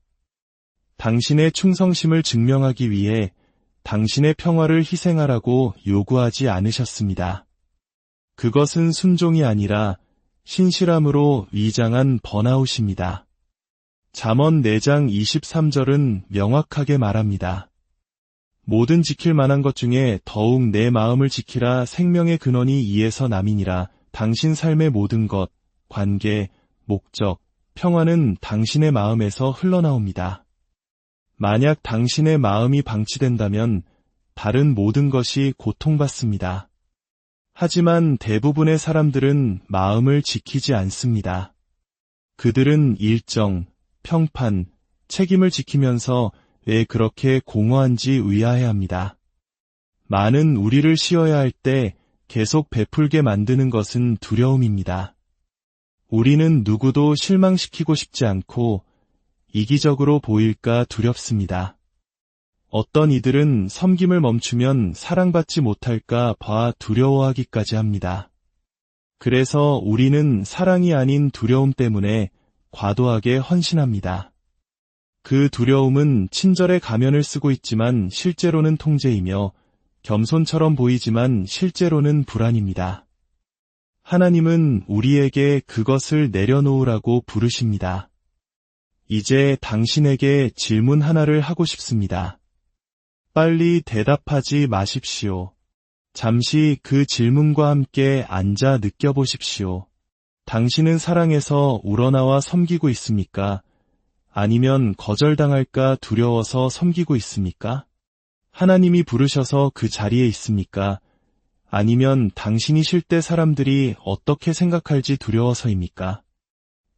당신의 충성심을 증명하기 위해 당신의 평화를 희생하라고 요구하지 않으셨습니다. 그것은 순종이 아니라 신실함으로 위장한 번아웃입니다. 잠언 4장 23절은 명확하게 말합니다. 모든 지킬 만한 것 중에 더욱 내 마음을 지키라. 생명의 근원이 이에서 남이니라. 당신 삶의 모든 것, 관계, 목적, 평화는 당신의 마음에서 흘러나옵니다. 만약 당신의 마음이 방치된다면 다른 모든 것이 고통받습니다. 하지만 대부분의 사람들은 마음을 지키지 않습니다. 그들은 일정, 평판, 책임을 지키면서 왜 그렇게 공허한지 의아해합니다. 많은 우리를 씌워야 할 때 계속 베풀게 만드는 것은 두려움입니다. 우리는 누구도 실망시키고 싶지 않고 이기적으로 보일까 두렵습니다. 어떤 이들은 섬김을 멈추면 사랑받지 못할까 봐 두려워하기까지 합니다. 그래서 우리는 사랑이 아닌 두려움 때문에 과도하게 헌신합니다. 그 두려움은 친절의 가면을 쓰고 있지만 실제로는 통제이며 겸손처럼 보이지만 실제로는 불안입니다. 하나님은 우리에게 그것을 내려놓으라고 부르십니다. 이제 당신에게 질문 하나를 하고 싶습니다. 빨리 대답하지 마십시오. 잠시 그 질문과 함께 앉아 느껴보십시오. 당신은 사랑에서 우러나와 섬기고 있습니까? 아니면 거절당할까 두려워서 섬기고 있습니까? 하나님이 부르셔서 그 자리에 있습니까? 아니면 당신이 쉴 때 사람들이 어떻게 생각할지 두려워서입니까?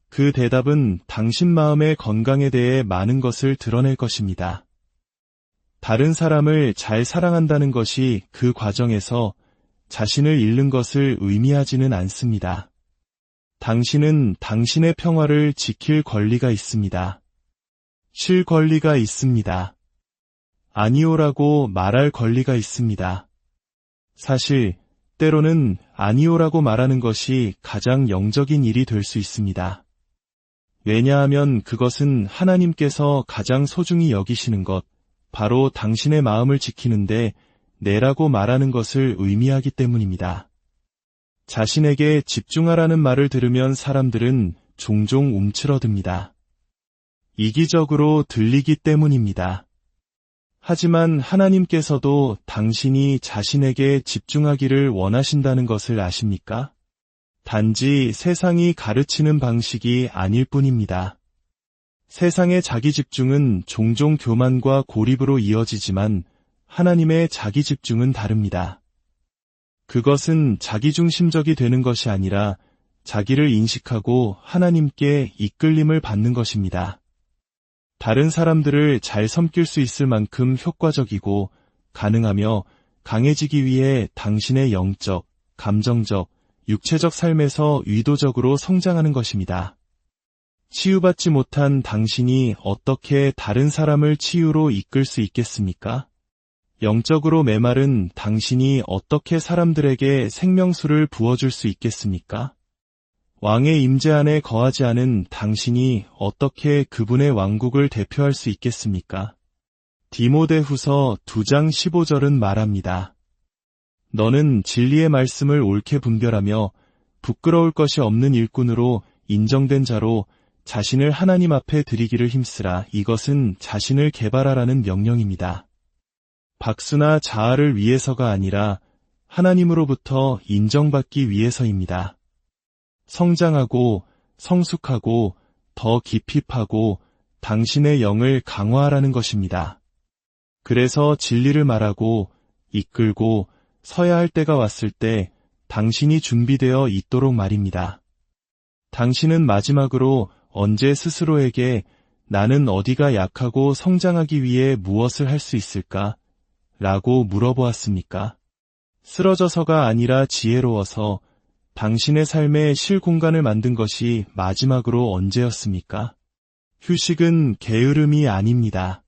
그 대답은 당신 마음의 건강에 대해 많은 것을 드러낼 것입니다. 다른 사람을 잘 사랑한다는 것이 그 과정에서 자신을 잃는 것을 의미하지는 않습니다. 당신은 당신의 평화를 지킬 권리가 있습니다. 쉴 권리가 있습니다. 아니오라고 말할 권리가 있습니다. 사실 때로는 아니오라고 말하는 것이 가장 영적인 일이 될 수 있습니다. 왜냐하면 그것은 하나님께서 가장 소중히 여기시는 것, 바로 당신의 마음을 지키는데 내라고 말하는 것을 의미하기 때문입니다. 자신에게 집중하라는 말을 들으면 사람들은 종종 움츠러듭니다. 이기적으로 들리기 때문입니다. 하지만 하나님께서도 당신이 자신에게 집중하기를 원하신다는 것을 아십니까? 단지 세상이 가르치는 방식이 아닐 뿐입니다. 세상의 자기 집중은 종종 교만과 고립으로 이어지지만 하나님의 자기 집중은 다릅니다. 그것은 자기중심적이 되는 것이 아니라 자기를 인식하고 하나님께 이끌림을 받는 것입니다. 다른 사람들을 잘 섬길 수 있을 만큼 효과적이고 가능하며 강해지기 위해 당신의 영적, 감정적, 육체적 삶에서 의도적으로 성장하는 것입니다. 치유받지 못한 당신이 어떻게 다른 사람을 치유로 이끌 수 있겠습니까? 영적으로 메마른 당신이 어떻게 사람들에게 생명수를 부어줄 수 있겠습니까? 왕의 임재 안에 거하지 않은 당신이 어떻게 그분의 왕국을 대표할 수 있겠습니까? 디모데후서 2장 15절은 말합니다. 너는 진리의 말씀을 옳게 분별하며 부끄러울 것이 없는 일꾼으로 인정된 자로 자신을 하나님 앞에 드리기를 힘쓰라. 이것은 자신을 개발하라는 명령입니다. 박수나 자아를 위해서가 아니라 하나님으로부터 인정받기 위해서입니다. 성장하고 성숙하고 더 깊이 파고 당신의 영을 강화하라는 것입니다. 그래서 진리를 말하고 이끌고 서야 할 때가 왔을 때 당신이 준비되어 있도록 말입니다. 당신은 마지막으로 언제 스스로에게 나는 어디가 약하고 성장하기 위해 무엇을 할 수 있을까? 라고 물어보았습니까? 쓰러져서가 아니라 지혜로워서 당신의 삶에 쉴 공간을 만든 것이 마지막으로 언제였습니까? 휴식은 게으름이 아닙니다.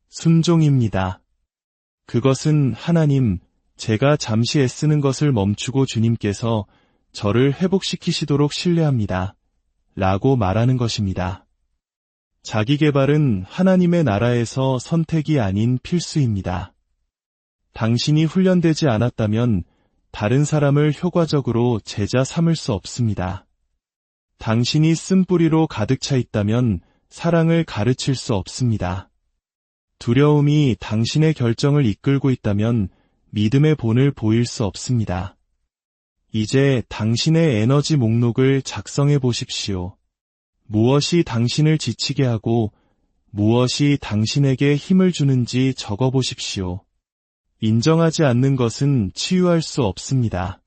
순종입니다. 그것은 하나님, 제가 잠시 애쓰는 것을 멈추고 주님께서 저를 회복시키시도록 신뢰합니다. 라고 말하는 것입니다. 자기 개발은 하나님의 나라에서 선택이 아닌 필수입니다. 당신이 훈련되지 않았다면 다른 사람을 효과적으로 제자 삼을 수 없습니다. 당신이 쓴뿌리로 가득 차 있다면 사랑을 가르칠 수 없습니다. 두려움이 당신의 결정을 이끌고 있다면 믿음의 본을 보일 수 없습니다. 이제 당신의 에너지 목록을 작성해 보십시오. 무엇이 당신을 지치게 하고 무엇이 당신에게 힘을 주는지 적어 보십시오. 인정하지 않는 것은 치유할 수 없습니다.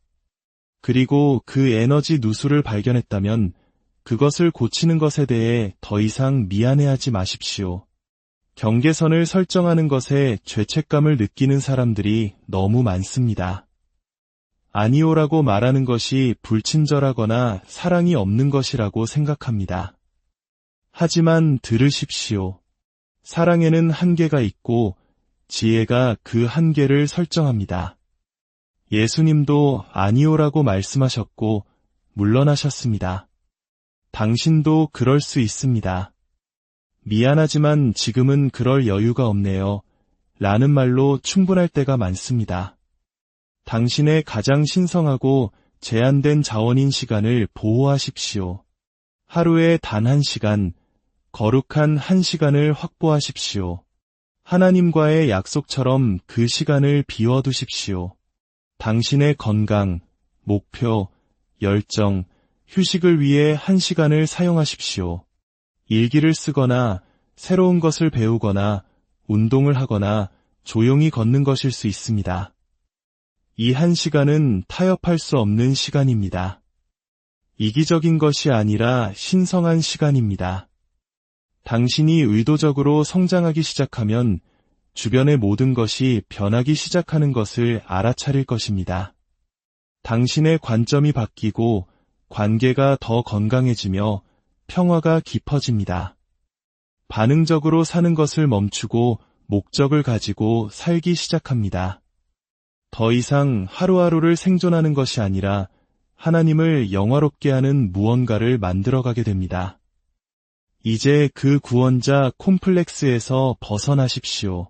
그리고 그 에너지 누수를 발견했다면 그것을 고치는 것에 대해 더 이상 미안해하지 마십시오. 경계선을 설정하는 것에 죄책감을 느끼는 사람들이 너무 많습니다. 아니오라고 말하는 것이 불친절하거나 사랑이 없는 것이라고 생각합니다. 하지만 들으십시오. 사랑에는 한계가 있고 지혜가 그 한계를 설정합니다. 예수님도 아니오라고 말씀하셨고 물러나셨습니다. 당신도 그럴 수 있습니다. 미안하지만 지금은 그럴 여유가 없네요. 라는 말로 충분할 때가 많습니다. 당신의 가장 신성하고 제한된 자원인 시간을 보호하십시오. 하루에 단 1시간, 거룩한 1시간을 확보하십시오. 하나님과의 약속처럼 그 시간을 비워두십시오. 당신의 건강, 목표, 열정, 휴식을 위해 1시간을 사용하십시오. 일기를 쓰거나 새로운 것을 배우거나 운동을 하거나 조용히 걷는 것일 수 있습니다. 이 1시간은 타협할 수 없는 시간입니다. 이기적인 것이 아니라 신성한 시간입니다. 당신이 의도적으로 성장하기 시작하면 주변의 모든 것이 변하기 시작하는 것을 알아차릴 것입니다. 당신의 관점이 바뀌고 관계가 더 건강해지며 평화가 깊어집니다. 반응적으로 사는 것을 멈추고 목적을 가지고 살기 시작합니다. 더 이상 하루하루를 생존하는 것이 아니라 하나님을 영화롭게 하는 무언가를 만들어가게 됩니다. 이제 그 구원자 콤플렉스에서 벗어나십시오.